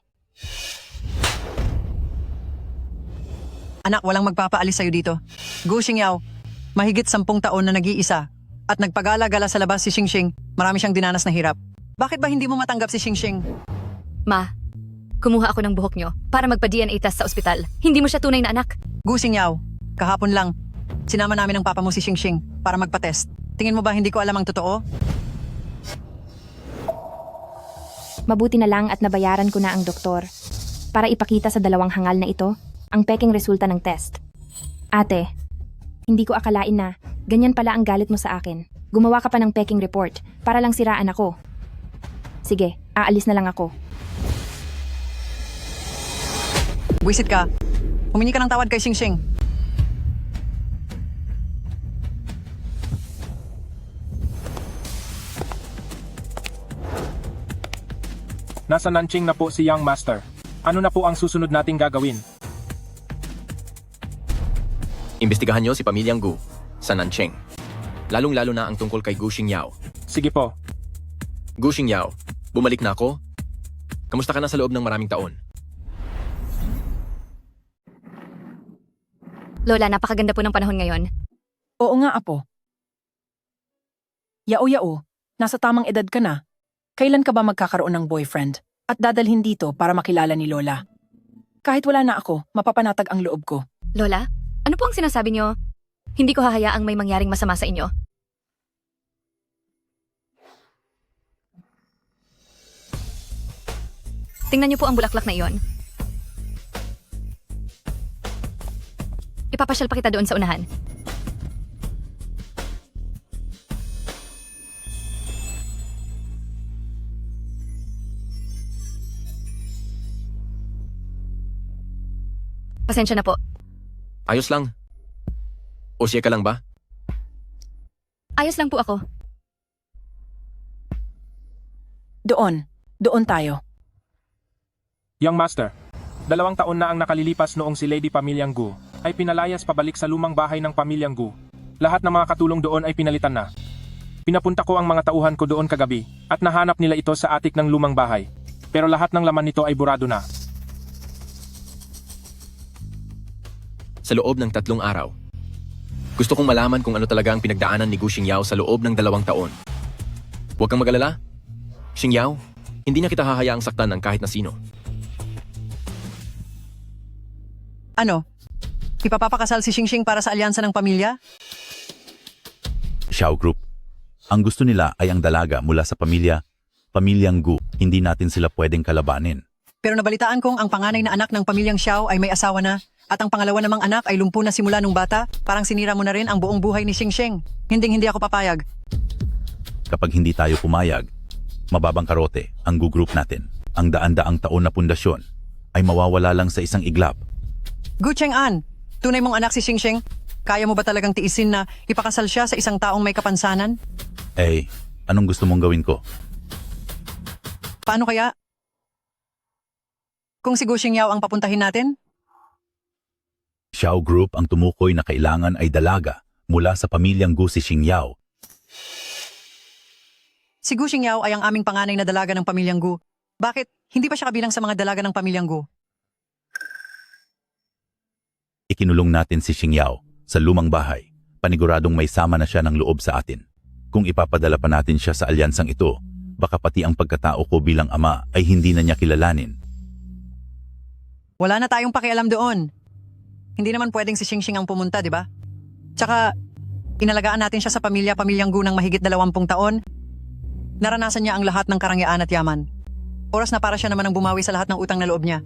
Anak, walang magpapaalis sa'yo dito. Gu Xingyao, mahigit 10 taon na nag-iisa at nagpagala-gala sa labas si Xingxing. Marami siyang dinanas na hirap. Bakit ba hindi mo matanggap si Xingxing? Ma, kumuha ako ng buhok niyo para magpa-DNA test sa ospital. Hindi mo siya tunay na anak. Gu Xingyao, kahapon lang, sinama namin ng papa mo si Xingxing para magpa-test. Tingin mo ba hindi ko alam ang totoo? Mabuti na lang at nabayaran ko na ang doktor para ipakita sa dalawang hangal na ito ang peking resulta ng test. Ate, hindi ko akalain na ganyan pala ang galit mo sa akin. Gumawa ka pa ng peking report para lang siraan ako. Sige, aalis na lang ako. Buisit ka. Humingi ka ng tawad kay Xingxing. Nasa Nanjing na po si Young Master. Ano na po ang susunod nating gagawin? Imbestigahan niyo si Pamilyang Gu sa Nanjing. Lalong-lalo na ang tungkol kay Gu Xingyao. Sige po. Gu Xingyao, bumalik na ako. Kamusta ka na sa loob ng maraming taon? Lola, napakaganda po ng panahon ngayon. Oo nga, apo. Yao-yao, nasa tamang edad ka na. Kailan ka ba magkakaroon ng boyfriend at dadalhin dito para makilala ni Lola? Kahit wala na ako, mapapanatag ang loob ko. Lola, ano po ang sinasabi niyo? Hindi ko hahayaang may mangyaring masama sa inyo. Tingnan niyo po ang bulaklak na iyon. Ipapasyal pa kita doon sa unahan. Pasensya na po. Ayos lang. O siya ka lang ba? Ayos lang po ako. Doon tayo. Young Master, 2 taon na ang nakalilipas noong si Lady Pamilyang Gu ay pinalayas pabalik sa lumang bahay ng Pamilyang Gu. Lahat ng mga katulong doon ay pinalitan na. Pinapunta ko ang mga tauhan ko doon kagabi at nahanap nila ito sa atik ng lumang bahay. Pero lahat ng laman nito ay burado na. Sa loob ng 3 araw. Gusto kong malaman kung ano talaga ang pinagdaanan ni Gu Xingyao sa loob ng 2 taon. Huwag kang mag-alala. Xingyao, hindi na kita hahayaang saktan ng kahit na sino. Ano? Ipapapakasal si Xingxing para sa alyansa ng pamilya? Xiao Group. Ang gusto nila ay ang dalaga mula sa Pamilyang Gu. Hindi natin sila pwedeng kalabanin. Pero nabalitaan kong ang panganay na anak ng pamilyang Xiao ay may asawa na at ang pangalawa namang anak ay lumpo na simula nung bata. Parang sinira mo na rin ang buong buhay ni Xingxing. Hindi ako papayag. Kapag hindi tayo pumayag, mababang karote ang Gu Group natin. Ang daan-daang taon na pundasyon ay mawawala lang sa isang iglap. Gu Cheng'an, tunay mong anak si Xingxing. Kaya mo ba talagang tiisin na ipakasal siya sa isang taong may kapansanan? Eh, anong gusto mong gawin ko? Paano kaya? Kung si Gu Xingyao ang papuntahin natin? Xiao Group ang tumukoy na kailangan ay dalaga mula sa pamilyang Gu si Xingyao. Si Gu Xingyao ay ang aming panganay na dalaga ng pamilyang Gu. Bakit? Hindi pa siya kabilang sa mga dalaga ng pamilyang Gu. Ikinulong natin si Xingyao sa lumang bahay. Paniguradong may sama na siya ng loob sa atin. Kung ipapadala pa natin siya sa alyansang ito, baka pati ang pagkatao ko bilang ama ay hindi na niya kilalanin. Wala na tayong pakialam doon. Hindi naman pwedeng si Xingxing ang pumunta, di ba? Tsaka, inalagaan natin siya sa pamilyang Gu ng mahigit 20 taon. Naranasan niya ang lahat ng karangyaan at yaman. Oras na para siya naman ang bumawi sa lahat ng utang na loob niya.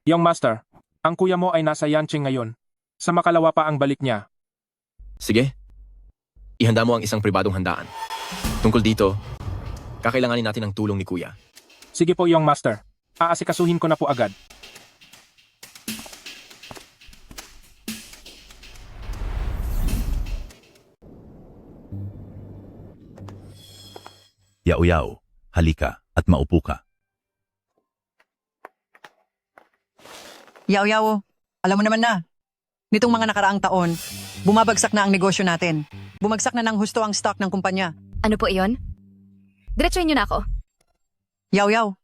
Young Master, ang kuya mo ay nasa Yanqing ngayon. Sa makalawa pa ang balik niya. Sige. Ihanda mo ang isang pribadong handaan. Tungkol dito, kakailanganin natin ang tulong ni kuya. Sige po, Young Master. Aasikasuhin ko na po agad. Yao, halika at maupo ka. Yao, alam mo naman na. Nitong mga nakaraang taon, bumabagsak na ang negosyo natin. Bumagsak na ng husto ang stock ng kumpanya. Ano po iyon? Diretsuhin niyo na ako. Yao,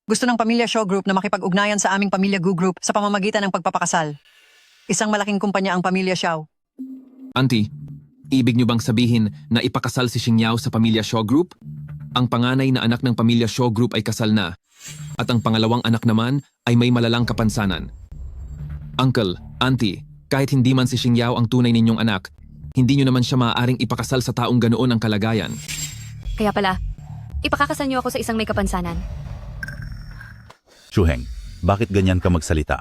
gusto ng Pamilya Shaw Group na makipag-ugnayan sa aming Pamilya Gu Group sa pamamagitan ng pagpapakasal. Isang malaking kumpanya ang Pamilya Shaw. Auntie, ibig niyo bang sabihin na ipakasal si Xingyao sa pamilya Shaw Group? Ang panganay na anak ng pamilya Shaw Group ay kasal na, at ang pangalawang anak naman ay may malalang kapansanan. Uncle, Auntie, kahit hindi man si Xingyao ang tunay ninyong anak, hindi niyo naman siya maaaring ipakasal sa taong ganoon ang kalagayan. Kaya pala, ipakakasal niyo ako sa isang may kapansanan. Shuheng, bakit ganyan ka magsalita?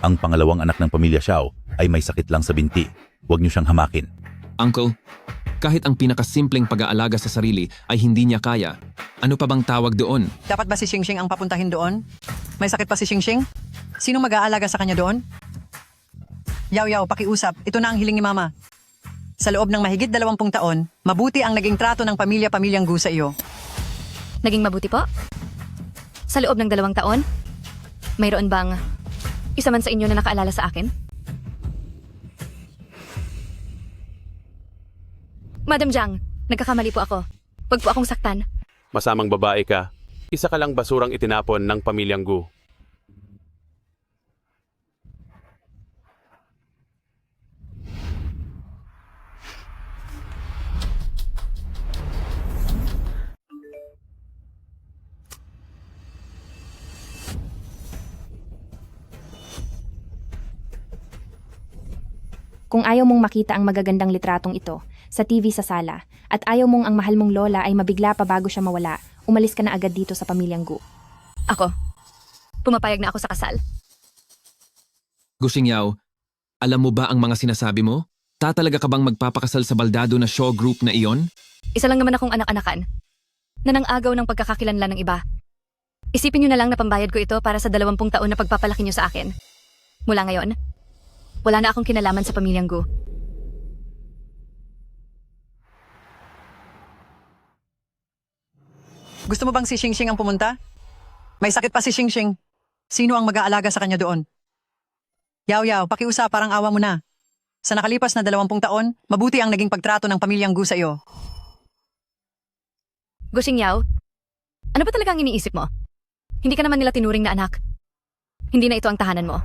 Ang pangalawang anak ng pamilya Xiao ay may sakit lang sa binti. Huwag niyo siyang hamakin. Uncle, kahit ang pinakasimpleng pag-aalaga sa sarili ay hindi niya kaya, ano pa bang tawag doon? Dapat ba si Xingxing ang papuntahin doon? May sakit pa si Xingxing? Sino mag-aalaga sa kanya doon? Yao, pakiusap. Ito na ang hiling ni Mama. Sa loob ng mahigit 20 taon, mabuti ang naging trato ng pamilyang Gu sa iyo. Naging mabuti po? Sa loob ng 2 taon? Mayroon bang isa man sa inyo na nakaalala sa akin? Madam Jiang, nagkakamali po ako. Huwag po akong saktan. Masamang babae ka. Isa ka lang basurang itinapon ng pamilyang Gu. Kung ayaw mong makita ang magagandang litratong ito sa TV sa sala at ayaw mong ang mahal mong lola ay mabigla pa bago siya mawala, umalis ka na agad dito sa pamilyang Gu. Ako, pumapayag na ako sa kasal. Gu Xingyao, alam mo ba ang mga sinasabi mo? Tatalaga ka bang magpapakasal sa baldado na Shaw Group na iyon? Isa lang naman akong anak-anakan na nang-agaw ng pagkakakilanlan ng iba. Isipin niyo na lang na pambayad ko ito para sa 20 taon na pagpapalaki niyo sa akin. Mula ngayon, wala na akong kinalaman sa pamilyang Gu. Gusto mo bang si Xingxing ang pumunta? May sakit pa si Xingxing. Sino ang mag-aalaga sa kanya doon? Yao, pakiusap, parang awa mo na. Sa nakalipas na 20 taon, mabuti ang naging pagtrato ng pamilyang Gu sa iyo. Gu Xingyao, ano ba talagang iniisip mo? Hindi ka naman nila tinuring na anak. Hindi na ito ang tahanan mo.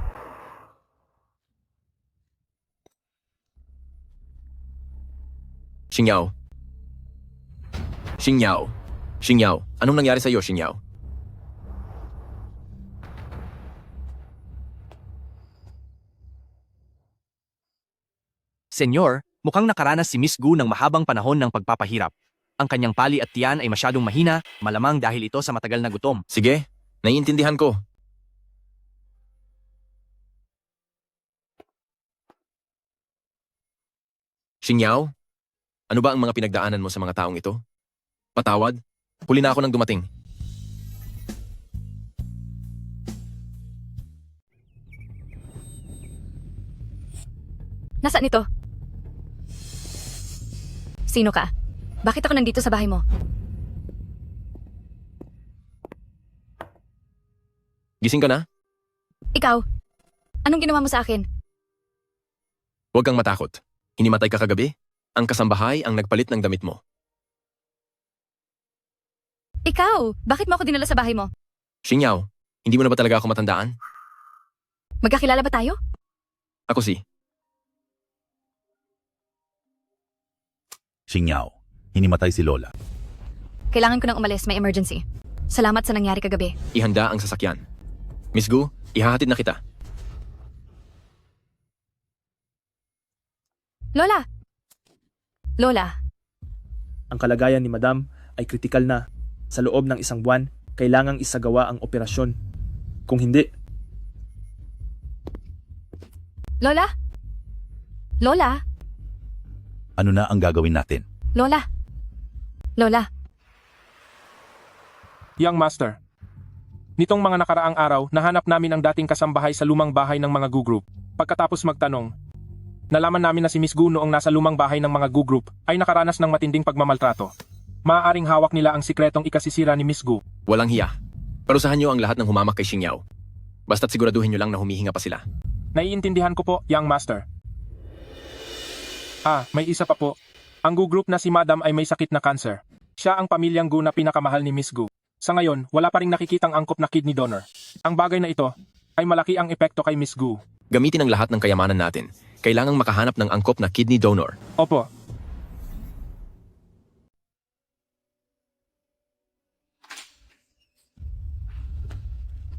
Xingyao. Xingyao, anong nangyari sa iyo, Xingyao? Senyor, mukhang nakaranas si Miss Gu ng mahabang panahon ng pagpapahirap. Ang kanyang pali at tiyan ay masyadong mahina, malamang dahil ito sa matagal na gutom. Sige, naiintindihan ko. Xingyao, ano ba ang mga pinagdaanan mo sa mga taong ito? Patawad, huli na ako nang dumating. Nasaan ito? Sino ka? Bakit ako nandito sa bahay mo? Gising ka na? Ikaw, anong ginawa mo sa akin? Huwag kang matakot. Hinimatay ka kagabi? Ang kasambahay ang nagpalit ng damit mo. Ikaw, bakit mo ako dinala sa bahay mo? Xingyao, Hindi mo na ba talaga ako matandaan? Magkakilala ba tayo? Ako si... Xingyao, hinimatay si Lola. Kailangan ko nang umalis, may emergency. Salamat sa nangyari kagabi. Ihanda ang sasakyan. Miss Gu, ihahatid na kita. Lola! Lola, Ang kalagayan ni Madam ay kritikal na. Sa loob ng isang buwan, kailangang isagawa ang operasyon. Kung hindi, Lola? Lola? Ano na ang gagawin natin? Lola? Lola? Young Master, nitong mga nakaraang araw, nahanap namin ang dating kasambahay sa lumang bahay ng mga Gu Group. Pagkatapos magtanong, nalaman namin na si Miss Gu noong nasa lumang bahay ng mga Gu Group ay nakaranas ng matinding pagmamaltrato. Maaaring hawak nila ang sikretong ikasisira ni Miss Gu. Walang hiya. Parusahan niyo ang lahat ng humamak kay Xingyao. Basta't siguraduhin niyo lang na humihinga pa sila. Naiintindihan ko po, Young Master. May isa pa po. Ang Gu Group na si Madam ay may sakit na cancer. Siya ang pamilyang Gu na pinakamahal ni Miss Gu. Sa ngayon, wala pa ring nakikitang angkop na kidney donor. Ang bagay na ito ay malaki ang epekto kay Miss Gu. Gamitin ang lahat ng kayamanan natin. Kailangang makahanap ng angkop na kidney donor. Opo.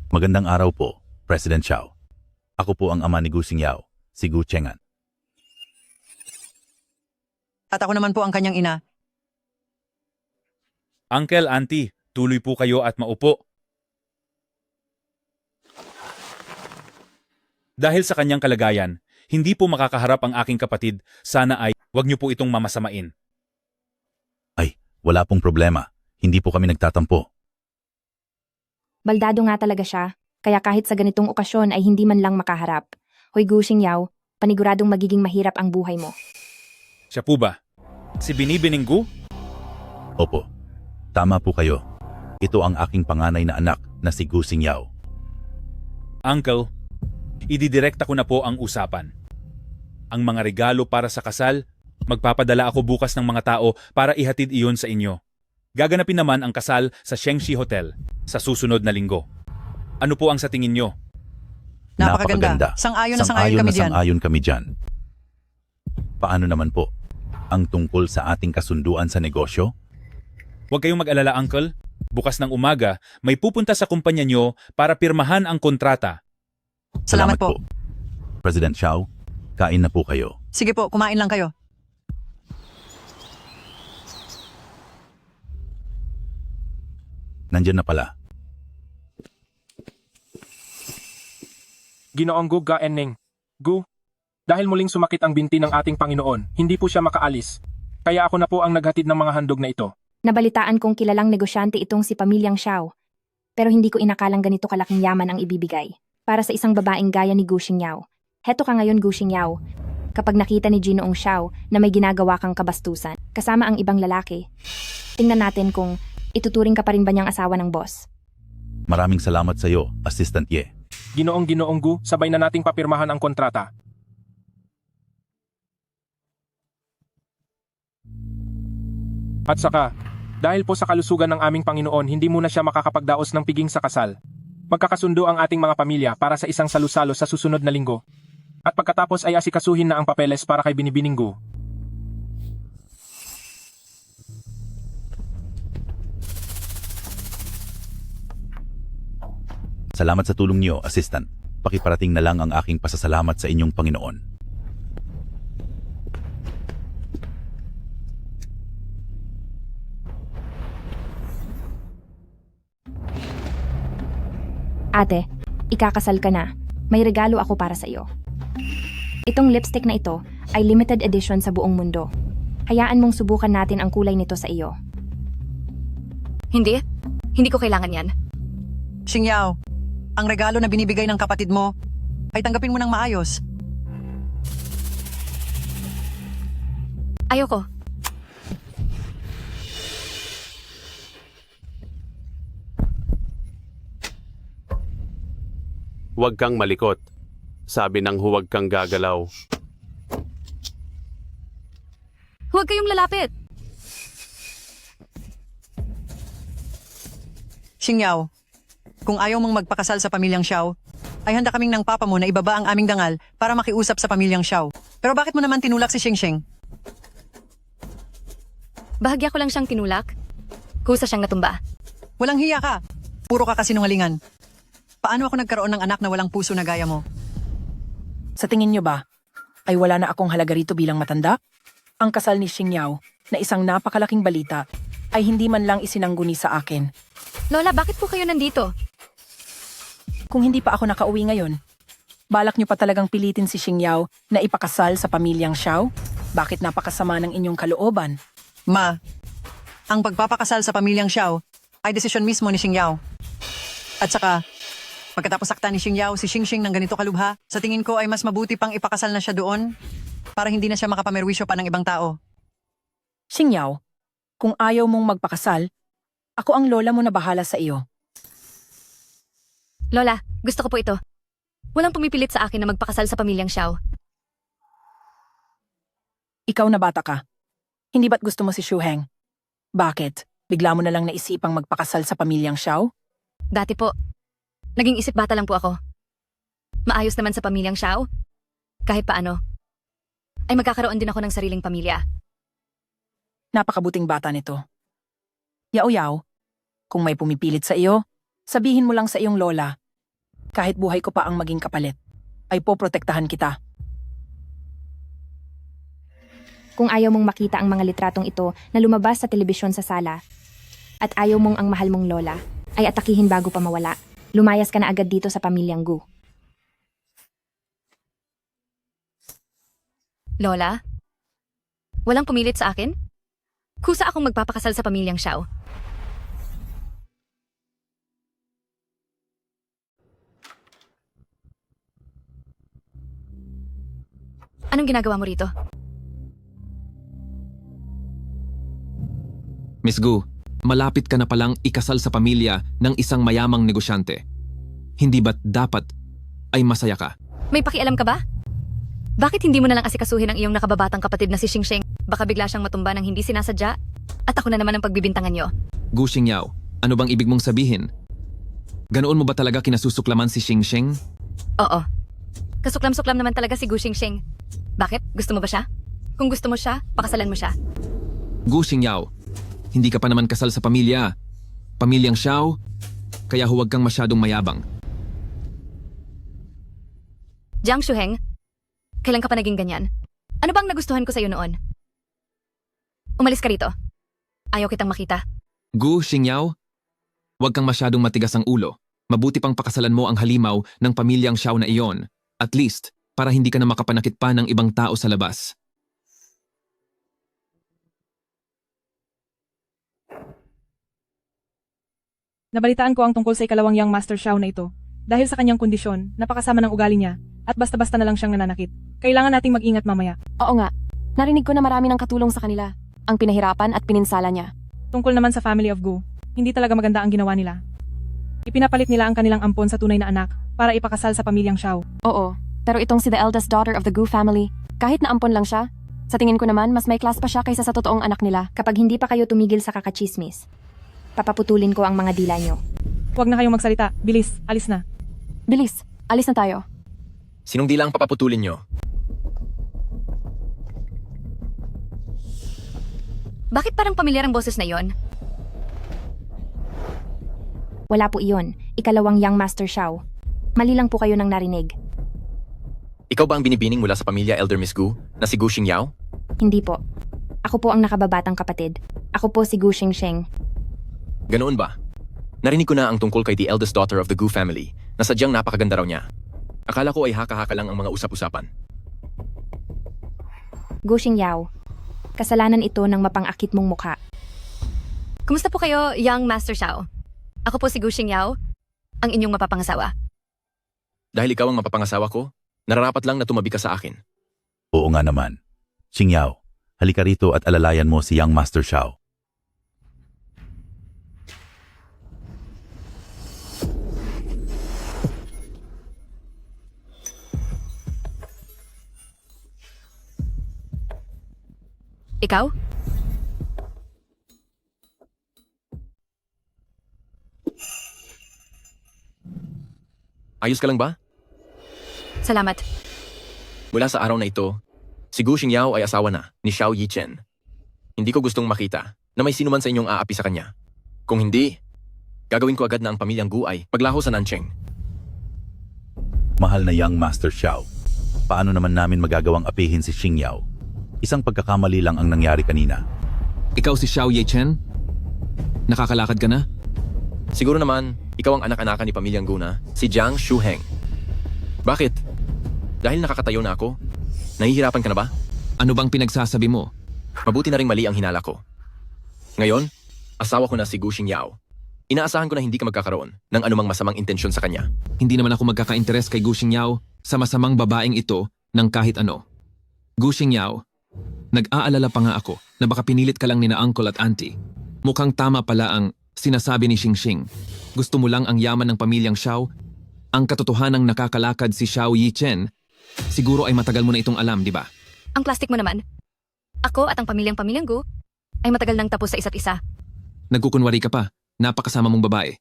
Magandang araw po, President Xiao. Ako po ang ama ni Gu Xingyao, si Gu Chengan. At ako naman po ang kanyang ina. Uncle, Auntie, tuloy po kayo at maupo. Dahil sa kanyang kalagayan, hindi po makakaharap ang aking kapatid. Sana ay wag niyo po itong mamasamain. Ay, wala pong problema. Hindi po kami nagtatampo. Baldado nga talaga siya, kaya kahit sa ganitong okasyon ay hindi man lang makaharap. Hoy Gu Xingyao, paniguradong magiging mahirap ang buhay mo. Siya po ba? Si Binibining Gu? Opo, tama po kayo. Ito ang aking panganay na anak na si Gu Xingyao. Uncle, ididirekta ko na po ang usapan. Ang mga regalo para sa kasal, magpapadala ako bukas ng mga tao para ihatid iyon sa inyo. Gaganapin naman ang kasal sa Shengxi Hotel sa susunod na linggo. Ano po ang sa tingin nyo? Napakaganda. Sang-ayon na Sang-ayon kami dyan. Paano naman po? Ang tungkol sa ating kasunduan sa negosyo? Huwag kayong mag-alala, Uncle. Bukas ng umaga, may pupunta sa kumpanya nyo para pirmahan ang kontrata. Salamat po. President Xiao, kain na po kayo. Sige po, kumain lang kayo. Nandyan na pala. Ginoong Gu Ga Enning. Gu, dahil muling sumakit ang binti ng ating Panginoon, hindi po siya makaalis. Kaya ako na po ang naghatid ng mga handog na ito. Nabalitaan kong kilalang negosyante itong si pamilyang Xiao. Pero hindi ko inakalang ganito kalaking yaman ang ibibigay para sa isang babaeng gaya ni Gu Xingyao. Heto ka ngayon, Gu Xingyao. Kapag nakita ni Ginoong Xiao na may ginagawa kang kabastusan, kasama ang ibang lalaki, tingnan natin kung ituturing ka pa rin ba niyang asawa ng boss. Maraming salamat sa iyo, Assistant Ye. Ginoong Gu, sabay na nating papirmahan ang kontrata. At saka, dahil po sa kalusugan ng aming Panginoon, hindi muna siya makakapagdaos ng piging sa kasal. Magkakasundo ang ating mga pamilya para sa isang salusalo sa susunod na linggo. At pagkatapos ay asikasuhin na ang papeles para kay Binibining Gu. Salamat sa tulong niyo, Assistant. Pakiparating na lang ang aking pasasalamat sa inyong Panginoon. Ate, ikakasal ka na. May regalo ako para sa iyo. Itong lipstick na ito ay limited edition sa buong mundo. Hayaan mong subukan natin ang kulay nito sa iyo. Hindi. Hindi ko kailangan yan. Xingyao, ang regalo na binibigay ng kapatid mo ay tanggapin mo ng maayos. Ayoko. Huwag kang malikot. Sabi ng huwag kang gagalaw. Huwag kayong lalapit. Xingyao, kung ayaw mong magpakasal sa pamilyang Xiao, ay handa kaming ng papa mo na ibaba ang aming dangal para makiusap sa pamilyang Xiao. Pero bakit mo naman tinulak si Xingxing? Bahagya ko lang siyang tinulak. Kusa siyang natumba. Walang hiya ka. Puro ka kasinungalingan. Paano ako nagkaroon ng anak na walang puso na gaya mo? Sa tingin nyo ba, ay wala na akong halaga rito bilang matanda? Ang kasal ni Xingyao, na isang napakalaking balita, ay hindi man lang isinangguni sa akin. Lola, bakit po kayo nandito? Kung hindi pa ako nakauwi ngayon, balak nyo pa talagang pilitin si Xingyao na ipakasal sa pamilyang Xiao? Bakit napakasama ng inyong kalooban? Ma, ang pagpapakasal sa pamilyang Xiao ay desisyon mismo ni Xingyao. At saka, pagkatapos sakta ni Xingyao si Xingxing ng ganito kalubha, sa tingin ko ay mas mabuti pang ipakasal na siya doon para hindi na siya makapamerwisyo pa ng ibang tao. Xingyao, kung ayaw mong magpakasal, ako ang lola mo na bahala sa iyo. Lola, gusto ko po ito. Walang pumipilit sa akin na magpakasal sa pamilyang Xiao. Ikaw na bata ka. Hindi ba't gusto mo si Shuheng? Bakit? Bigla mo na lang naisipang magpakasal sa pamilyang Xiao? Dati po, naging isip bata lang po ako. Maayos naman sa pamilyang Xiao. Kahit paano, ay magkakaroon din ako ng sariling pamilya. Napakabuting bata nito. Yao-yao, kung may pumipilit sa iyo, sabihin mo lang sa iyong lola. Kahit buhay ko pa ang maging kapalit, ay poprotektahan kita. Kung ayaw mong makita ang mga litratong ito na lumabas sa telebisyon sa sala, at ayaw mong ang mahal mong lola, ay atakihin bago pa mawala. Lumayas ka na agad dito sa pamilyang Gu. Lola? Walang pumilit sa akin? Kusa akong magpapakasal sa pamilyang Xiao. Anong ginagawa mo rito? Miss Gu, malapit ka na palang ikasal sa pamilya ng isang mayamang negosyante. Hindi ba't dapat ay masaya ka? May pakialam ka ba? Bakit hindi mo na lang asikasuhin ang iyong nakababatang kapatid na si Xingxing? Baka bigla siyang matumba ng hindi sinasadya. At ako na naman ang pagbibintangan niyo. Gu Xingyao, ano bang ibig mong sabihin? Ganoon mo ba talaga kinasusuklaman si Xingxing? Oo. Kasuklam-suklam naman talaga si Gu Xingxing. Bakit? Gusto mo ba siya? Kung gusto mo siya, pakasalan mo siya. Gu Xingyao, hindi ka pa naman kasal sa pamilya. Pamilyang Xiao, kaya huwag kang masyadong mayabang. Jiang Shuheng, kailan ka pa naging ganyan? Ano bang nagustuhan ko sa'yo noon? Umalis ka rito. Ayaw kitang makita. Gu Xingyao, huwag kang masyadong matigas ang ulo. Mabuti pang pakasalan mo ang halimaw ng pamilyang Xiao na iyon. At least, para hindi ka na makapanakit pa ng ibang tao sa labas. Nabalitaan ko ang tungkol sa ikalawang Young Master Xiao na ito. Dahil sa kanyang kondisyon, napakasama ng ugali niya, at basta-basta na lang siyang nananakit. Kailangan nating mag-ingat mamaya. Oo nga. Narinig ko na marami ng katulong sa kanila. Ang pinahirapan at pininsala niya. Tungkol naman sa family of Gu, hindi talaga maganda ang ginawa nila. Ipinapalit nila ang kanilang ampon sa tunay na anak para ipakasal sa pamilyang Xiao. Oo, pero itong si the eldest daughter of the Gu family, kahit na ampon lang siya, sa tingin ko naman mas may class pa siya kaysa sa totoong anak nila. Kapag hindi pa kayo tumigil sa kakachismis, papaputulin ko ang mga dila nyo. Huwag na kayong magsalita. Bilis, alis na. Bilis, alis na tayo. Sinong dila ang papaputulin nyo? Bakit parang pamilyar ang boses na yon? Wala po iyon. Ikalawang Young Master Xiao. Mali lang po kayo nang narinig. Ikaw ba ang binibining mula sa pamilya Elder Miss Gu na si Gu Xingyao? Hindi po. Ako po ang nakababatang kapatid. Ako po si Gu Xingxing. Ganoon ba? Narinig ko na ang tungkol kay the eldest daughter of the Gu family na sadyang napakaganda raw niya. Akala ko ay haka-haka lang ang mga usap-usapan. Gu Xingyao. Kasalanan ito ng mapang-akit mong mukha. Kumusta po kayo, Young Master Xiao? Ako po si Gu Xingyao, ang inyong mapapangasawa. Dahil ikaw ang mapapangasawa ko, nararapat lang na tumabi ka sa akin. Oo nga naman. Xingyao, halika rito at alalayan mo si Young Master Xiao. Ikaw? Ayos ka lang ba? Salamat. Mula sa araw na ito, si Gu Xingyao ay asawa na ni Xiao Yichen. Hindi ko gustong makita na may sino man sa inyong aapi sa kanya. Kung hindi, gagawin ko agad na ang pamilyang Gu ay maglaho sa Nancheng. Mahal na young Master Xiao, paano naman namin magagawang apihin si Xingyao? Isang pagkakamali lang ang nangyari kanina. Ikaw si Xiao Yichen? Nakakalakad ka na? Siguro naman, ikaw ang anak-anakan ni pamilyang Gu na, si Jiang Shuheng. Bakit? Dahil nakakatayo na ako? Nahihirapan ka na ba? Ano bang pinagsasabi mo? Mabuti na ring mali ang hinala ko. Ngayon, asawa ko na si Gu Xingyao. Inaasahan ko na hindi ka magkakaroon ng anumang masamang intensyon sa kanya. Hindi naman ako magkaka-interes kay Gu Xingyao sa masamang babaeng ito ng kahit ano. Gu Xingyao, nag-aalala pa nga ako na baka pinilit ka lang ni na uncle at auntie. Mukhang tama pala ang sinasabi ni Xingxing. Gusto mo lang ang yaman ng pamilyang Xiao? Ang katotohanang nakakalakad si Xiao Yichen, siguro ay matagal mo na itong alam, di ba? Ang plastic mo naman. Ako at ang pamilyang Gu ay matagal nang tapos sa isa't isa. Nagkukunwari ka pa. Napakasama mong babae.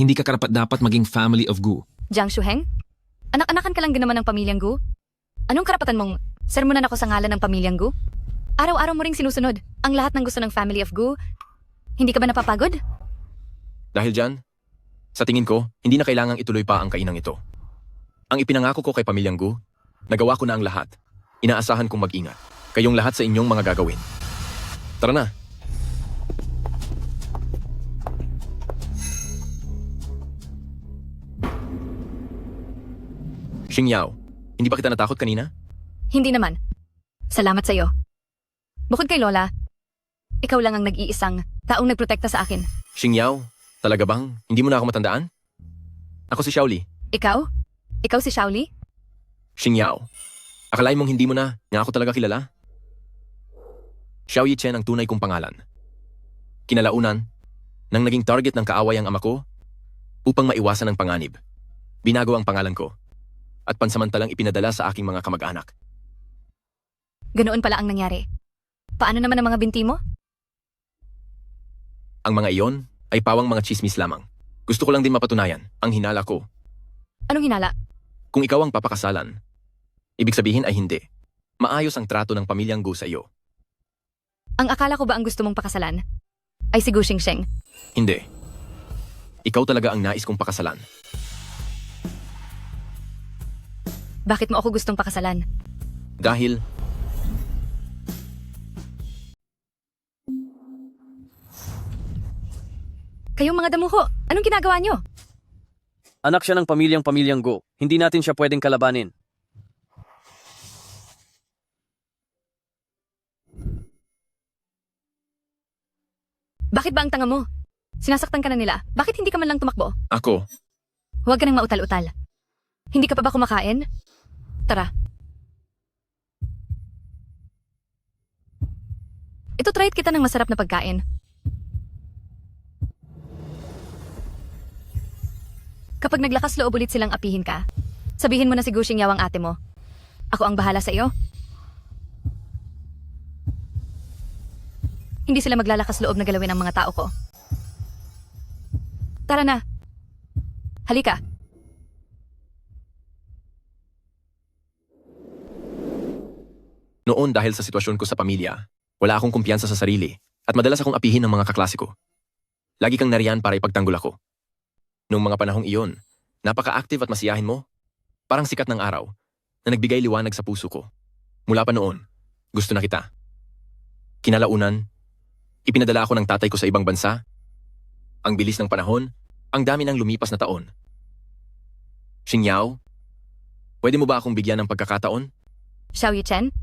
Hindi ka karapat-dapat maging family of Gu. Jiang Shuheng? Anak-anakan ka lang din naman ng pamilyang Gu? Anong karapatan mong sermonan ako sa ngalan ng pamilyang Gu? Araw-araw mo ring sinusunod ang lahat ng gusto ng family of Gu. Hindi ka ba napapagod? Dahil dyan, sa tingin ko, hindi na kailangang ituloy pa ang kainang ito. Ang ipinangako ko kay pamilyang Gu, nagawa ko na ang lahat. Inaasahan kong mag-ingat. Kayong lahat sa inyong mga gagawin. Tara na. Xingyao, hindi ba kita natakot kanina? Hindi naman. Salamat sa iyo. Bukod kay Lola, ikaw lang ang nag-iisang taong nagprotekta sa akin. Xingyao, talaga bang hindi mo na ako matandaan? Ako si Xiaoli. Ikaw? Ikaw si Xiaoli? Xingyao, akalain mong hindi mo na nga ako talaga kilala? Xiao Yichen ang tunay kong pangalan. Kinalaunan, nang naging target ng kaaway ang ama ko, upang maiwasan ang panganib. Binago ang pangalan ko, at pansamantalang ipinadala sa aking mga kamag-anak. Ganoon pala ang nangyari. Paano naman ang mga binti mo? Ang mga iyon ay pawang mga chismis lamang. Gusto ko lang din mapatunayan ang hinala ko. Anong hinala? Kung ikaw ang papakasalan, ibig sabihin ay hindi. Maayos ang trato ng pamilyang Gu sa iyo. Ang akala ko ba ang gusto mong pakasalan ay si Gu Xingxing? Hindi. Ikaw talaga ang nais kong pakasalan. Bakit mo ako gustong pakasalan? Dahil Kayong mga damuho, anong ginagawa nyo? Anak siya ng pamilyang Gu. Hindi natin siya pwedeng kalabanin. Bakit ba ang tanga mo? Sinasaktan ka na nila. Bakit hindi ka man lang tumakbo? ako, Huwag ka nang mautal-utal. Hindi ka pa ba kumakain? Tara. Ito try kita ng masarap na pagkain. Kapag naglakas loob ulit silang apihin ka, sabihin mo na si Gu Xingyao ang ate mo. Ako ang bahala sa iyo. Hindi sila maglalakas loob na galawin ang mga tao ko. Tara na. Halika. noon dahil sa sitwasyon ko sa pamilya, wala akong kumpiyansa sa sarili at madalas akong apihin ng mga kaklase ko. Lagi kang nariyan para ipagtanggol ako. Noong mga panahong iyon, napaka-active at masiyahin mo. Parang sikat ng araw na nagbigay liwanag sa puso ko. Mula pa noon, gusto na kita. Kinalaunan, ipinadala ako ng tatay ko sa ibang bansa. Ang bilis ng panahon, ang dami ng lumipas na taon. Xingyao, pwede mo ba akong bigyan ng pagkakataon? Xiao Yichen?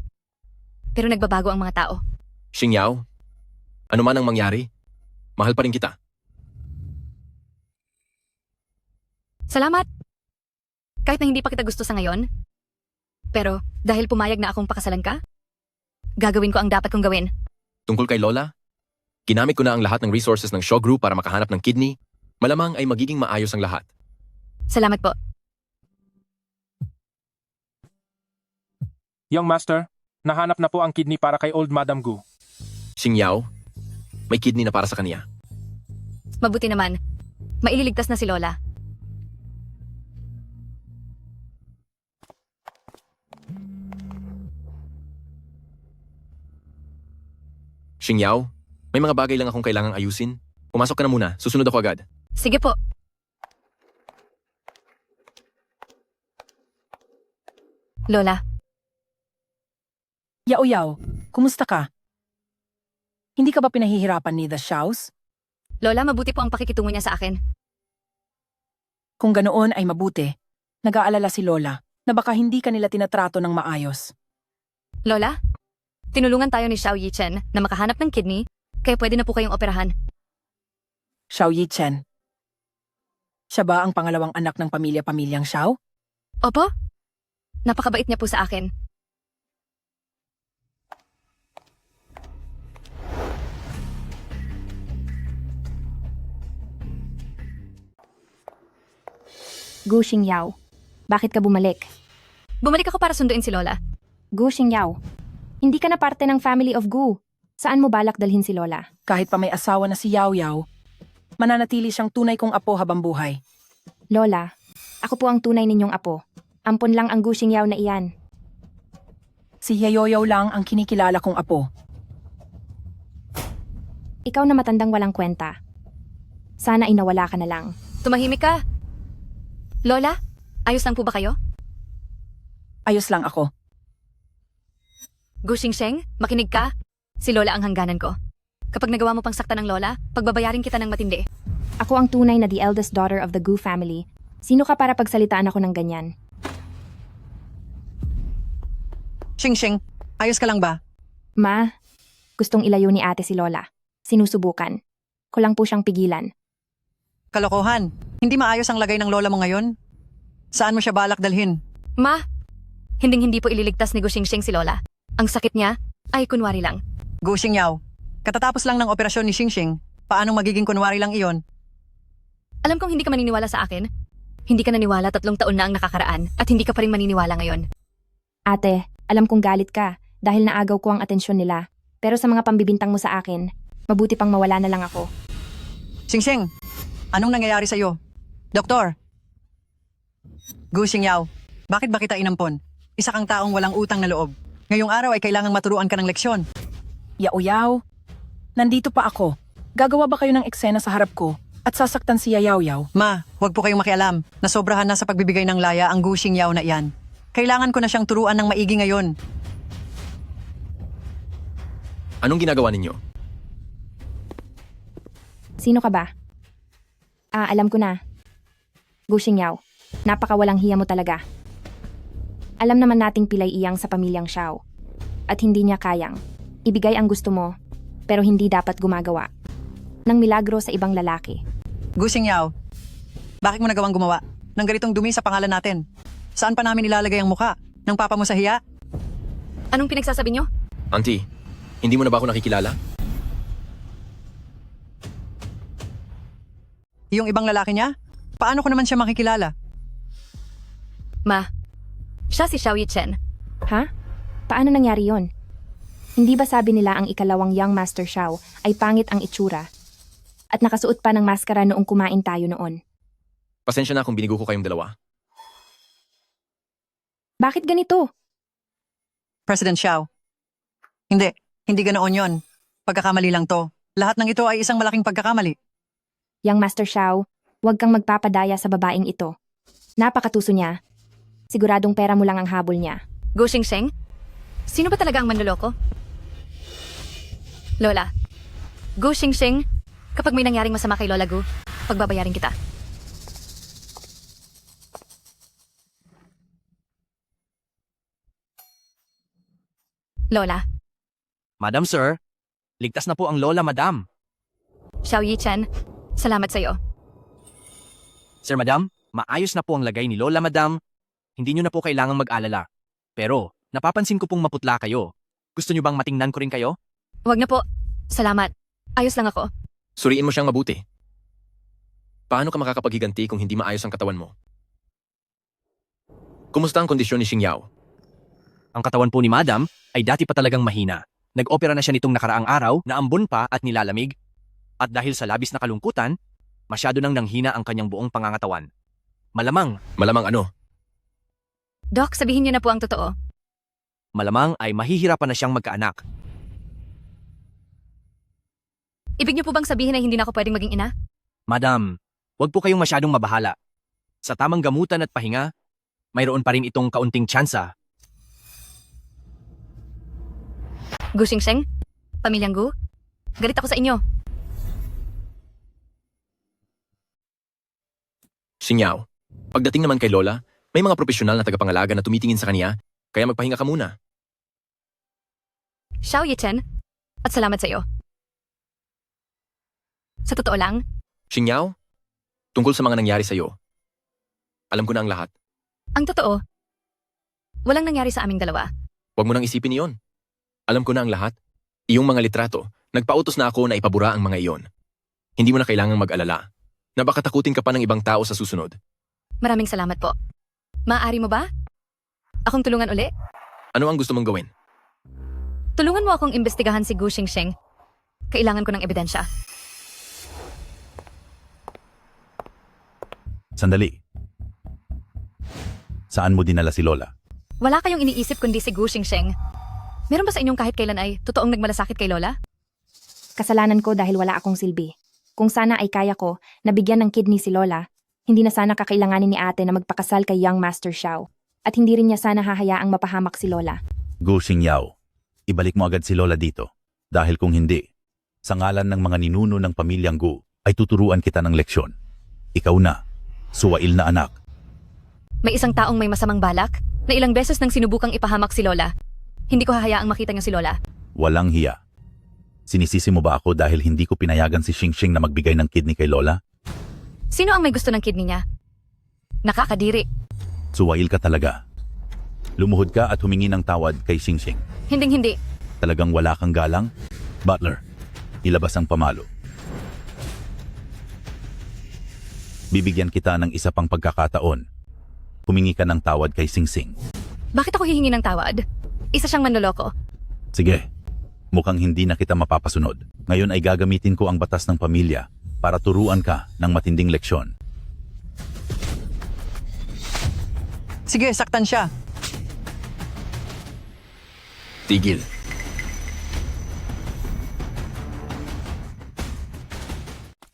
Pero nagbabago ang mga tao. Xingyao, ano man ang mangyari, mahal pa rin kita. Salamat! Kahit na hindi pa kita gusto sa ngayon. Pero dahil pumayag na akong pakasalan ka, gagawin ko ang dapat kong gawin. Tungkol kay Lola, ginamit ko na ang lahat ng resources ng Shaw Group para makahanap ng kidney. Malamang ay magiging maayos ang lahat. Salamat po. Young Master, nahanap na po ang kidney para kay Old Madam Gu. Xingyao, may kidney na para sa kanya. Mabuti naman. Maililigtas na si Lola. Xingyao, may mga bagay lang akong kailangang ayusin. Pumasok ka na muna, susunod ako agad. Sige po. Lola, Yao Yao, kumusta ka? Hindi ka ba pinahihirapan ni The Shaos? Lola, mabuti po ang pakikitungo niya sa akin. Kung ganoon ay mabuti. Nag-aalala si Lola na baka hindi ka nila tinatrato ng maayos. Lola, tinulungan tayo ni Xiao Yichen na makahanap ng kidney, kaya pwede na po kayong operahan. Xiao Yichen. Siya ba ang pangalawang anak ng pamilyang Xiao? Opo? Napakabait niya po sa akin. Gu Xingyao, bakit ka bumalik? Bumalik ako para sunduin si Lola. Gu Xingyao, hindi ka na parte ng family of Gu. Saan mo balak dalhin si Lola? Kahit pa may asawa na si Yao Yao, mananatili siyang tunay kong apo habang buhay. Lola, ako po ang tunay ninyong apo. Ampon lang ang Gu Xingyao na iyan. Si Yaoyao lang ang kinikilala kong apo. Ikaw na matandang walang kwenta. Sana inawala ka na lang. Tumahimik ka. Lola, ayos lang po ba kayo? Ayos lang ako. Gu Xingsheng, makinig ka. Si Lola ang hangganan ko. Kapag nagawa mo pang sakta ng Lola, pagbabayarin kita ng matindi. Ako ang tunay na the eldest daughter of the Gu family. Sino ka para pagsalitaan ako ng ganyan? Xingxing, ayos ka lang ba? Ma, gustong ilayo ni ate si Lola. Sinusubukan. Kulang po siyang pigilan. Kalokohan. Hindi maayos ang lagay ng lola mo ngayon. Saan mo siya balak dalhin? Ma, hindi po ililigtas ni Gu Xingsheng si Lola. Ang sakit niya ay kunwari lang. Gu Xingyao, katatapos lang ng operasyon ni Xingxing, paanong magiging kunwari lang iyon? Alam kong hindi ka maniniwala sa akin. Hindi ka naniwala 3 taon na ang nakakaraan at hindi ka pa rin maniniwala ngayon. Ate, alam kong galit ka dahil naagaw ko ang atensyon nila. Pero sa mga pambibintang mo sa akin, mabuti pang mawala na lang ako. Xingxing, anong nangyayari sa'yo? Doktor! Gu Xingyao, bakit ba kita inampon? Isa kang taong walang utang na loob. Ngayong araw ay kailangang maturuan ka ng leksyon. Yao Yao, nandito pa ako. Gagawa ba kayo ng eksena sa harap ko at sasaktan si Yao Yao? Ma, huwag po kayong makialam. Nasobrahan na sa pagbibigay ng laya ang Gu Xingyao na iyan. Kailangan ko na siyang turuan ng maigi ngayon. Anong ginagawa ninyo? Sino ka ba? Alam ko na. Gu Xingyao, napakawalang hiya mo talaga. Alam naman nating pilay iyang sa pamilyang Xiao. At hindi niya kayang. Ibigay ang gusto mo, pero hindi dapat gumagawa ng milagro sa ibang lalaki. Gu Xingyao, bakit mo nagawang gumawa ng ganitong dumi sa pangalan natin? Saan pa namin ilalagay ang muka? Ng papa mo sa hiya? Anong pinagsasabi niyo? Auntie, hindi mo na ba ako nakikilala? Yung ibang lalaki niya? Paano ko naman siya makikilala? Ma, siya si Xiao Yichen. Ha? Paano nangyari yon? Hindi ba sabi nila ang ikalawang Young Master Xiao ay pangit ang itsura? At nakasuot pa ng maskara noong kumain tayo noon. Pasensya na kung binigo ko kayong dalawa. Bakit ganito? President Xiao. Hindi ganoon yon. Pagkakamali lang to. Lahat ng ito ay isang malaking pagkakamali. Young Master Xiao, huwag kang magpapadaya sa babaeng ito. Napakatuso niya. Siguradong pera mo lang ang habol niya. Gu Xingsheng? Sino ba talaga ang manloloko? Lola, Gu Xingsheng, kapag may nangyaring masama kay Lola Gu, pagbabayarin kita. Lola, Madam Sir, ligtas na po ang lola, Madam. Xiao Yichen, salamat sa'yo. Sir, Madam, maayos na po ang lagay ni Lola, Madam. Hindi nyo na po kailangang mag-alala. Pero, napapansin ko pong maputla kayo. Gusto nyo bang matingnan ko rin kayo? Huwag na po. Salamat. Ayos lang ako. Suriin mo siyang mabuti. Paano ka makakapaghiganti kung hindi maayos ang katawan mo? Kumusta ang kondisyon ni Xingyao? Ang katawan po ni Madam ay dati pa talagang mahina. Nag-opera na siya nitong nakaraang araw na ambon pa at nilalamig. At dahil sa labis na kalungkutan, masyado nang nanghina ang kanyang buong pangangatawan. Malamang ano? Doc, sabihin niyo na po ang totoo. Malamang ay mahihirapan na siyang magkaanak. Ibig niyo po bang sabihin na hindi na ako pwedeng maging ina? Madam, huwag po kayong masyadong mabahala. Sa tamang gamutan at pahinga, mayroon pa rin itong kaunting tsansa. Gu Xingsheng? Pamilyang Gu? Galit ako sa inyo. Xingyaw, pagdating naman kay Lola, may mga profesional na tagapangalaga na tumitingin sa kanya, kaya magpahinga ka muna. Xiao Yichen, at salamat sa iyo. Sa totoo lang, Xingyaw, tungkol sa mga nangyari sa'yo, alam ko na ang lahat. ang totoo, walang nangyari sa aming dalawa. Huwag mo nang isipin iyon. Alam ko na ang lahat. Iyong mga litrato, nagpautos na ako na ipabura ang mga iyon. Hindi mo na kailangang mag-alala na baka takutin ka pa ng ibang tao sa susunod. Maraming salamat po. Maaari mo ba? Akong tulungan uli? Ano ang gusto mong gawin? Tulungan mo akong imbestigahan si Gu Xingsheng. Kailangan ko ng ebidensya. Sandali. Saan mo dinala si Lola? Wala kayong iniisip kundi si Gu Xingsheng. Meron ba sa inyong kahit kailan ay totoong nagmalasakit kay Lola? Kasalanan ko dahil wala akong silbi. Kung sana ay kaya ko, nabigyan ng kidney si Lola, hindi na sana kakailanganin ni ate na magpakasal kay Young Master Xiao. At hindi rin niya sana hahayaang mapahamak si Lola. Gu Xingyao, ibalik mo agad si Lola dito. Dahil kung hindi, sa ngalan ng mga ninuno ng pamilyang Gu, ay tuturuan kita ng leksyon. Ikaw na, suwail na anak. May isang taong may masamang balak na ilang beses nang sinubukang ipahamak si Lola. Hindi ko hahayaang makita niyo si Lola. Walang hiya. Sinisisi mo ba ako dahil hindi ko pinayagan si Xingxing na magbigay ng kidney kay Lola? Sino ang may gusto ng kidney niya? Nakakadiri. Suwail ka talaga. Lumuhod ka at humingi ng tawad kay Xingxing. Hinding-hindi. Talagang wala kang galang? Butler, ilabas ang pamalo. Bibigyan kita ng isa pang pagkakataon. Humingi ka ng tawad kay Xingxing. Bakit ako hihingi ng tawad? Isa siyang manloloko. Sige, mukhang hindi na kita mapapasunod. Ngayon ay gagamitin ko ang batas ng pamilya para turuan ka ng matinding leksyon. Sige, saktan siya. Tigil.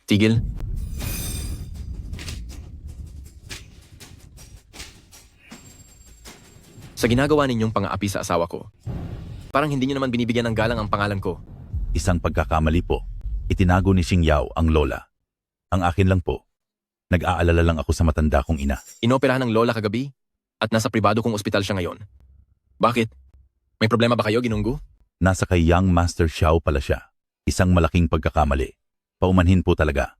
Tigil. Sa ginagawa ninyong pang-aapi sa asawa ko, parang hindi niyo naman binibigyan ng galang ang pangalan ko. Isang pagkakamali po. Itinago ni Xingyao ang lola. Ang akin lang po. Nag-aalala lang ako sa matanda kong ina. Inoperahan ng lola kagabi at nasa pribado kong ospital siya ngayon. Bakit? May problema ba kayo, Ginunggu? Nasa kay Young Master Xiao pala siya. Isang malaking pagkakamali. Paumanhin po talaga.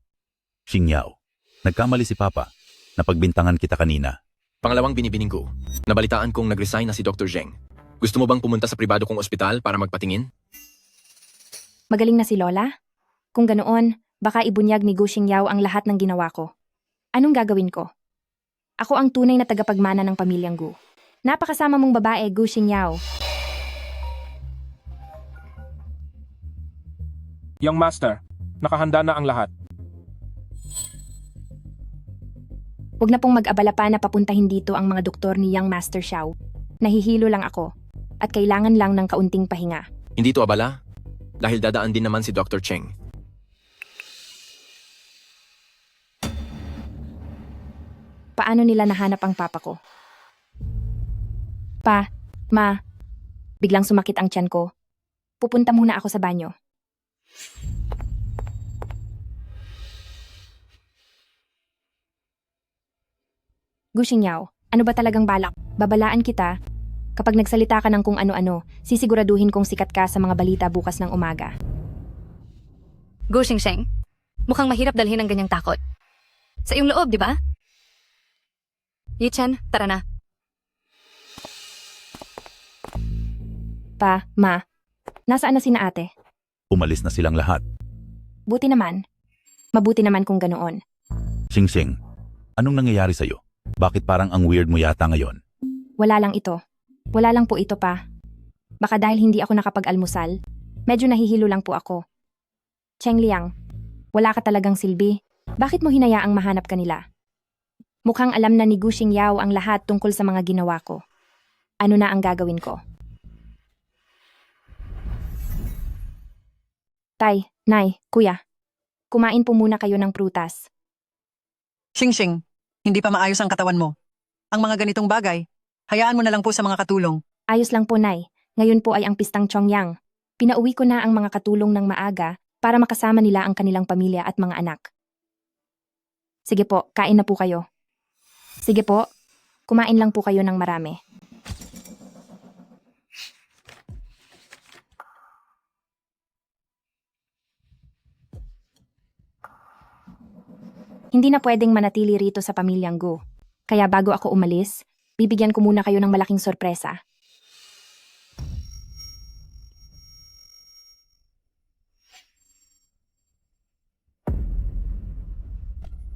Xingyao, nagkamali si Papa. Napagbintangan kita kanina. Pangalawang binibining ko, nabalitaan kong nag-resign na si Dr. Zheng. Gusto mo bang pumunta sa pribado kong ospital para magpatingin? Magaling na si Lola? Kung ganoon, baka ibunyag ni Gu Xingyao ang lahat ng ginawa ko. Anong gagawin ko? Ako ang tunay na tagapagmana ng pamilyang Gu. Napakasama mong babae, Gu Xingyao. Young Master, nakahanda na ang lahat. Huwag na pong mag-abala pa na papuntahin dito ang mga doktor ni Young Master Xiao. Nahihilo lang ako at kailangan lang ng kaunting pahinga. Hindi to abala, dahil dadaan din naman si Dr. Cheng. Paano nila nahanap ang papa ko? Pa, ma, biglang sumakit ang tiyan ko. Pupunta muna ako sa banyo. Gu Xingyao, ano ba talagang balak? Babalaan kita. Kapag nagsalita ka ng kung ano-ano, sisiguraduhin kong sikat ka sa mga balita bukas ng umaga. Gu Xingsheng, mukhang mahirap dalhin ang ganyang takot. Sa iyong loob, di ba? Yichen, tara na. Pa, ma, nasaan na sina ate? Umalis na silang lahat. Buti naman. Mabuti naman kung ganoon. Xingxing, anong nangyayari sa'yo? Bakit parang ang weird mo yata ngayon? Wala lang ito. Wala lang po ito pa. Baka dahil hindi ako nakapag-almusal, medyo nahihilo lang po ako. Cheng Liang, wala ka talagang silbi. Bakit mo hinayaang mahanap ka nila? Mukhang alam na ni Gu Xingyao ang lahat tungkol sa mga ginawa ko. Ano na ang gagawin ko? Tay, Nay, kuya. Kumain po muna kayo ng prutas. Xingxing, hindi pa maayos ang katawan mo. Ang mga ganitong bagay, hayaan mo na lang po sa mga katulong. Ayos lang po, Nay. Ngayon po ay ang pistang Chongyang. Pinauwi ko na ang mga katulong ng maaga para makasama nila ang kanilang pamilya at mga anak. Sige po, kain na po kayo. Sige po, kumain lang po kayo ng marami. Hindi na pwedeng manatili rito sa pamilyang Gu. Kaya bago ako umalis, bibigyan ko muna kayo ng malaking sorpresa.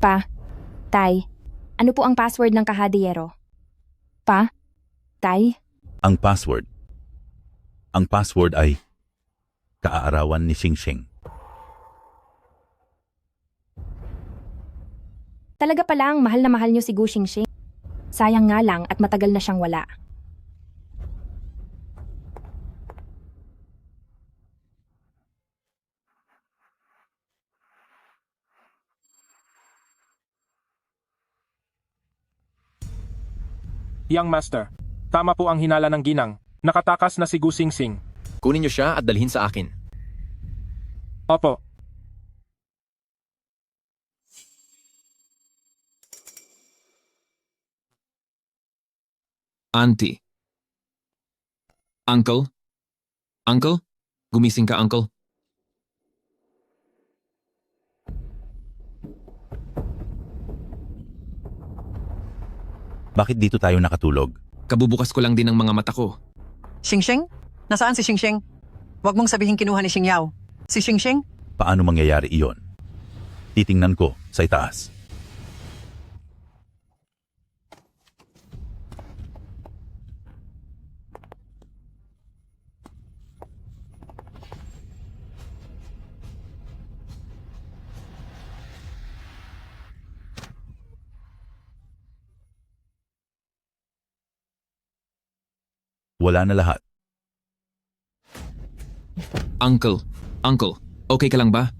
Pa, Tay, ano po ang password ng kahadiyero? Pa, Tay, Ang password ay Kaaarawan ni Xingxing. talaga palang mahal na mahal niyo si Gu Xingxing. Sayang nga lang at matagal na siyang wala. Young Master, tama po ang hinala ng ginang. Nakatakas na si Gu Xingxing. Kunin niyo siya at dalhin sa akin. Opo. Auntie. Uncle? Uncle? Gumising ka, Uncle? Bakit dito tayo nakatulog? Kabubukas ko lang din ang mga mata ko. Xingxing? Nasaan si Xingxing? Huwag mong sabihin kinuha ni Xingyao. Si Xingxing? Paano mangyayari iyon? Titingnan ko sa itaas. Wala na lahat. Uncle, okay ka lang ba?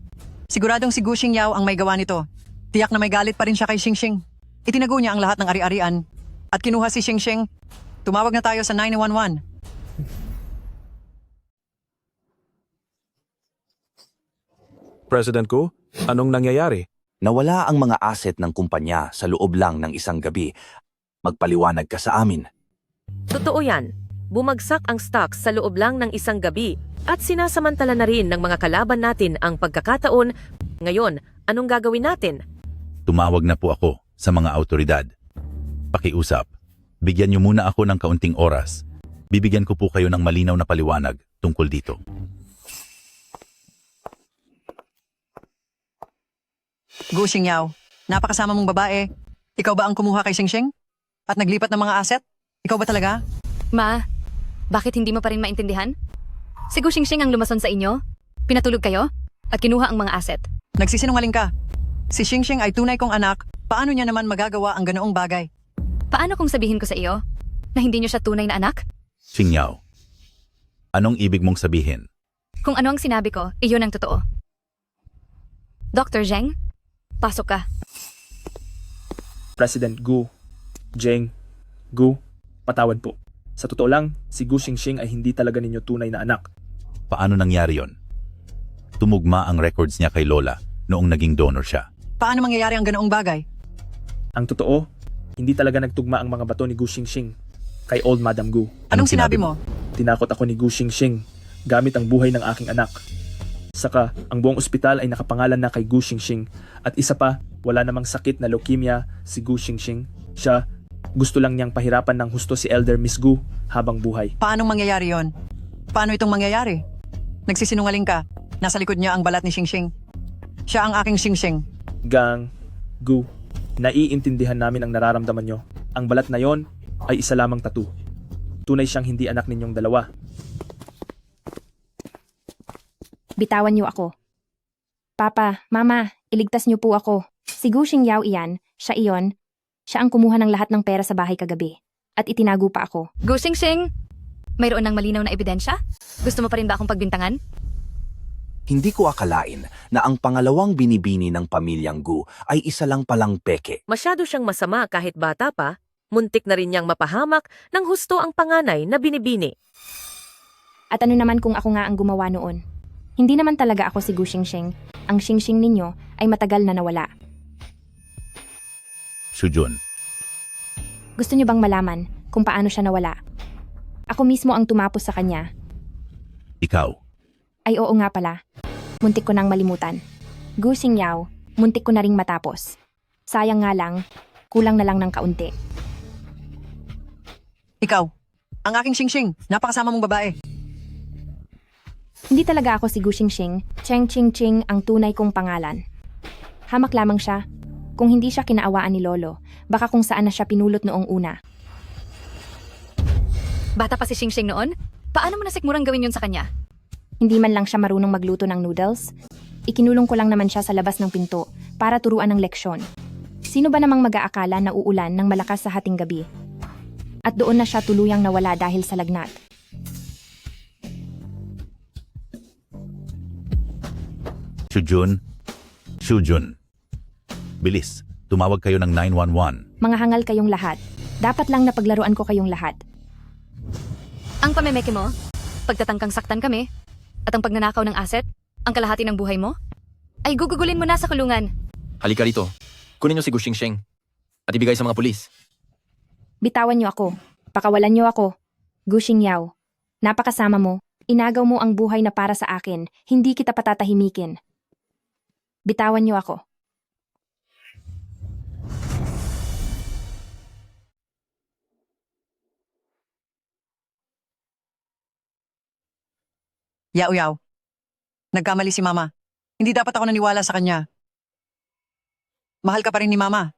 Siguradong si Gu Xingyao ang may gawa nito. Tiyak na may galit pa rin siya kay Xingxing. Itinago niya ang lahat ng ari-arian at kinuha si Xingxing. Tumawag na tayo sa 911. President Gu, anong nangyayari? Nawala ang mga asset ng kumpanya sa loob lang ng isang gabi. Magpaliwanag ka sa amin. Totoo yan. Bumagsak ang stocks sa loob lang ng isang gabi at sinasamantala na rin ng mga kalaban natin ang pagkakataon. Ngayon, anong gagawin natin? Tumawag na po ako sa mga autoridad. Pakiusap. Bigyan niyo muna ako ng kaunting oras. Bibigyan ko po kayo ng malinaw na paliwanag tungkol dito. Gu Xingyao, napakasama mong babae. Ikaw ba ang kumuha kay Xingxing? At naglipat ng mga asset? Ikaw ba talaga? Ma, bakit hindi mo pa rin maintindihan? Si Gu Xingxing ang lumason sa inyo, pinatulog kayo, at kinuha ang mga asset. Nagsisinungaling ka. Si Xingxing ay tunay kong anak. Paano niya naman magagawa ang ganoong bagay? Paano kung sabihin ko sa iyo na hindi niyo siya tunay na anak? Xingyao, anong ibig mong sabihin? Kung ano ang sinabi ko, iyon ang totoo. Dr. Zheng, pasok ka. President Gu, Jeng, Gu, patawad po. Sa totoo lang, si Gu Xingxing ay hindi talaga ninyo tunay na anak. Paano nangyari yon? Tumugma ang records niya kay Lola noong naging donor siya. Paano mangyayari ang ganoong bagay? Ang totoo, hindi talaga nagtugma ang mga bato ni Gu Xingxing kay Old Madam Gu. Anong sinabi mo? Tinakot ako ni Gu Xingxing gamit ang buhay ng aking anak. Saka, ang buong ospital ay nakapangalan na kay Gu Xingxing. At isa pa, wala namang sakit na leukemia si Gu Xingxing. Siya, gusto lang niyang pahirapan ng husto si Elder Miss Gu habang buhay. Paano mangyayari yon? Paano itong mangyayari? Nagsisinungaling ka. Nasa likod niya ang balat ni Xingxing. Siya ang aking Xingxing. Gang, Gu, naiintindihan namin ang nararamdaman nyo. Ang balat na yon ay isa lamang tattoo. Tunay siyang hindi anak ninyong dalawa. Bitawan niyo ako. Papa, Mama, iligtas niyo po ako. Si Gu Xingyao iyan, siya iyon. Siya ang kumuha ng lahat ng pera sa bahay kagabi. At itinago pa ako. Gu Xingxing, mayroon ng malinaw na ebidensya? Gusto mo pa rin ba akong pagbintangan? Hindi ko akalain na ang pangalawang binibini ng pamilyang Gu ay isa lang palang peke. Masyado siyang masama kahit bata pa, muntik na rin niyang mapahamak ng husto ang panganay na binibini. At ano naman kung ako nga ang gumawa noon? Hindi naman talaga ako si Gu Xingxing. Ang Xingxing ninyo ay matagal na nawala. Shujun, Gusto niyo bang malaman kung paano siya nawala? Ako mismo ang tumapos sa kanya. ikaw. Ay oo nga pala. Muntik ko nang malimutan. Gu Xingyao, muntik ko na ring matapos. Sayang nga lang, kulang na lang ng kaunti. Ikaw, ang aking Xingxing, napakasama mong babae. Hindi talaga ako si Gu Xingxing, Cheng Ching ang tunay kong pangalan. Hamak lamang siya. Kung hindi siya kinaawaan ni Lolo, baka kung saan na siya pinulot noong una. Bata pa si Xingxing noon? Paano mo nasikmurang gawin yun sa kanya? Hindi man lang siya marunong magluto ng noodles. Ikinulong ko lang naman siya sa labas ng pinto para turuan ng leksyon. Sino ba namang mag-aakala na uulan ng malakas sa hating gabi? At doon na siya tuluyang nawala dahil sa lagnat. Shujun. Bilis, tumawag kayo ng 911. Mga hangal kayong lahat. Dapat lang napaglaruan ko kayong lahat. Ang pamemeke mo, pagtatangkang saktan kami, at ang pagnanakaw ng asset, ang kalahati ng buhay mo, ay gugugulin mo na sa kulungan. Halika rito. Kunin niyo si Gu Xingxing at ibigay sa mga pulis. Bitawan niyo ako. Pakawalan niyo ako. Gu Xingyao. Napakasama mo. Inagaw mo ang buhay na para sa akin. Hindi kita patatahimikin. Bitawan niyo ako. Yao-yao. Nagkamali si Mama. Hindi dapat ako naniwala sa kanya. Mahal ka pa rin ni Mama.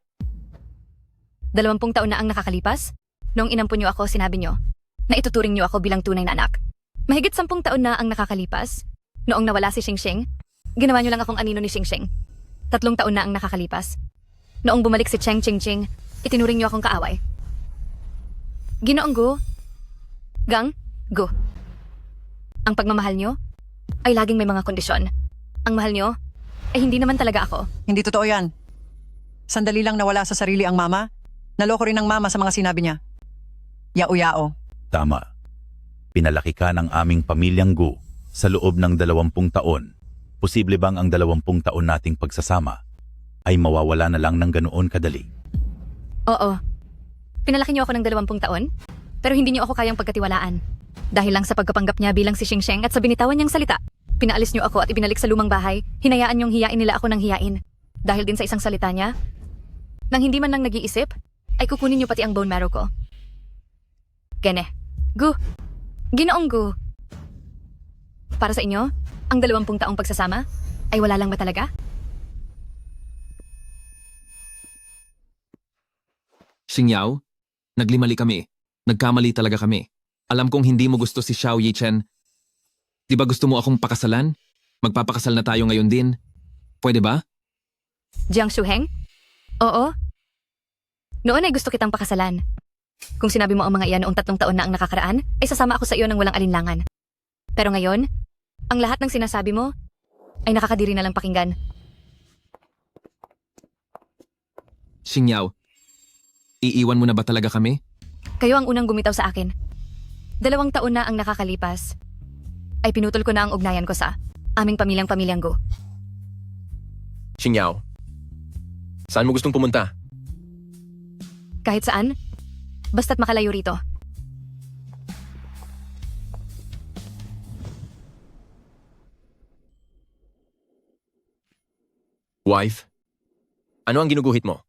20 taon na ang nakakalipas? Noong inampun niyo ako, sinabi niyo na ituturing niyo ako bilang tunay na anak. Mahigit 10 taon na ang nakakalipas? Noong nawala si Xingxing, ginawa niyo lang akong anino ni Xingxing. 3 taon na ang nakakalipas. Noong bumalik si Cheng Ching, itinuring niyo akong kaaway. Ginoong Gu, Gang, Gu. Ang pagmamahal niyo ay laging may mga kondisyon. Ang mahal niyo ay hindi naman talaga ako. Hindi totoo yan. Sandali lang nawala sa sarili ang Mama. Naloko rin ng Mama sa mga sinabi niya. Yao-yao. Tama. Pinalaki ka ng aming pamilyang Gu sa loob ng 20 taon. Posible bang ang 20 taon nating pagsasama ay mawawala na lang ng ganoon kadali? Oo. Pinalaki niyo ako ng 20 taon, pero hindi niyo ako kayang pagkatiwalaan. Dahil lang sa pagkapanggap niya bilang si Xingxing at sa binitawan niyang salita, pinaalis niyo ako at ibinalik sa lumang bahay, hinayaan niyong hiyain nila ako ng hiyain. Dahil din sa isang salita niya, nang hindi man lang nag-iisip, ay kukunin niyo pati ang bone marrow ko. Gene. Gu. Ginoong Gu. Para sa inyo, ang 20 taong pagsasama ay wala lang ba talaga? Xingyao, naglimali kami. Nagkamali talaga kami. Alam kong hindi mo gusto si Xiao Yichen. Di ba gusto mo akong pakasalan? Magpapakasal na tayo ngayon din. Pwede ba? Jiang Shuheng? Oo. Noon ay gusto kitang pakasalan. Kung sinabi mo ang mga iyan noong 3 taon na ang nakakaraan, ay sasama ako sa iyo ng walang alinlangan. Pero ngayon, ang lahat ng sinasabi mo ay nakakadiri na lang pakinggan. Xingyao, iiwan mo na ba talaga kami? Kayo ang unang gumitaw sa akin. 2 taon na ang nakakalipas. Ay pinutol ko na ang ugnayan ko sa aming pamilyang Gu. Xingyao, saan mo gustong pumunta? Kahit saan, basta't makalayo rito. Wife, ano ang ginuguhit mo?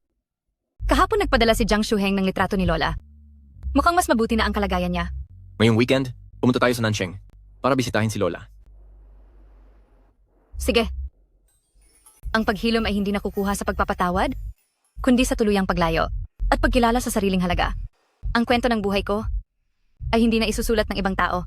Kahapon nagpadala si Jiang Shuheng ng litrato ni Lola. Mukhang mas mabuti na ang kalagayan niya. Ngayong weekend, pumunta tayo sa Nansheng para bisitahin si Lola. Sige. Ang paghilom ay hindi nakukuha sa pagpapatawad, kundi sa tuluyang paglayo at pagkilala sa sariling halaga. Ang kwento ng buhay ko ay hindi na isusulat ng ibang tao.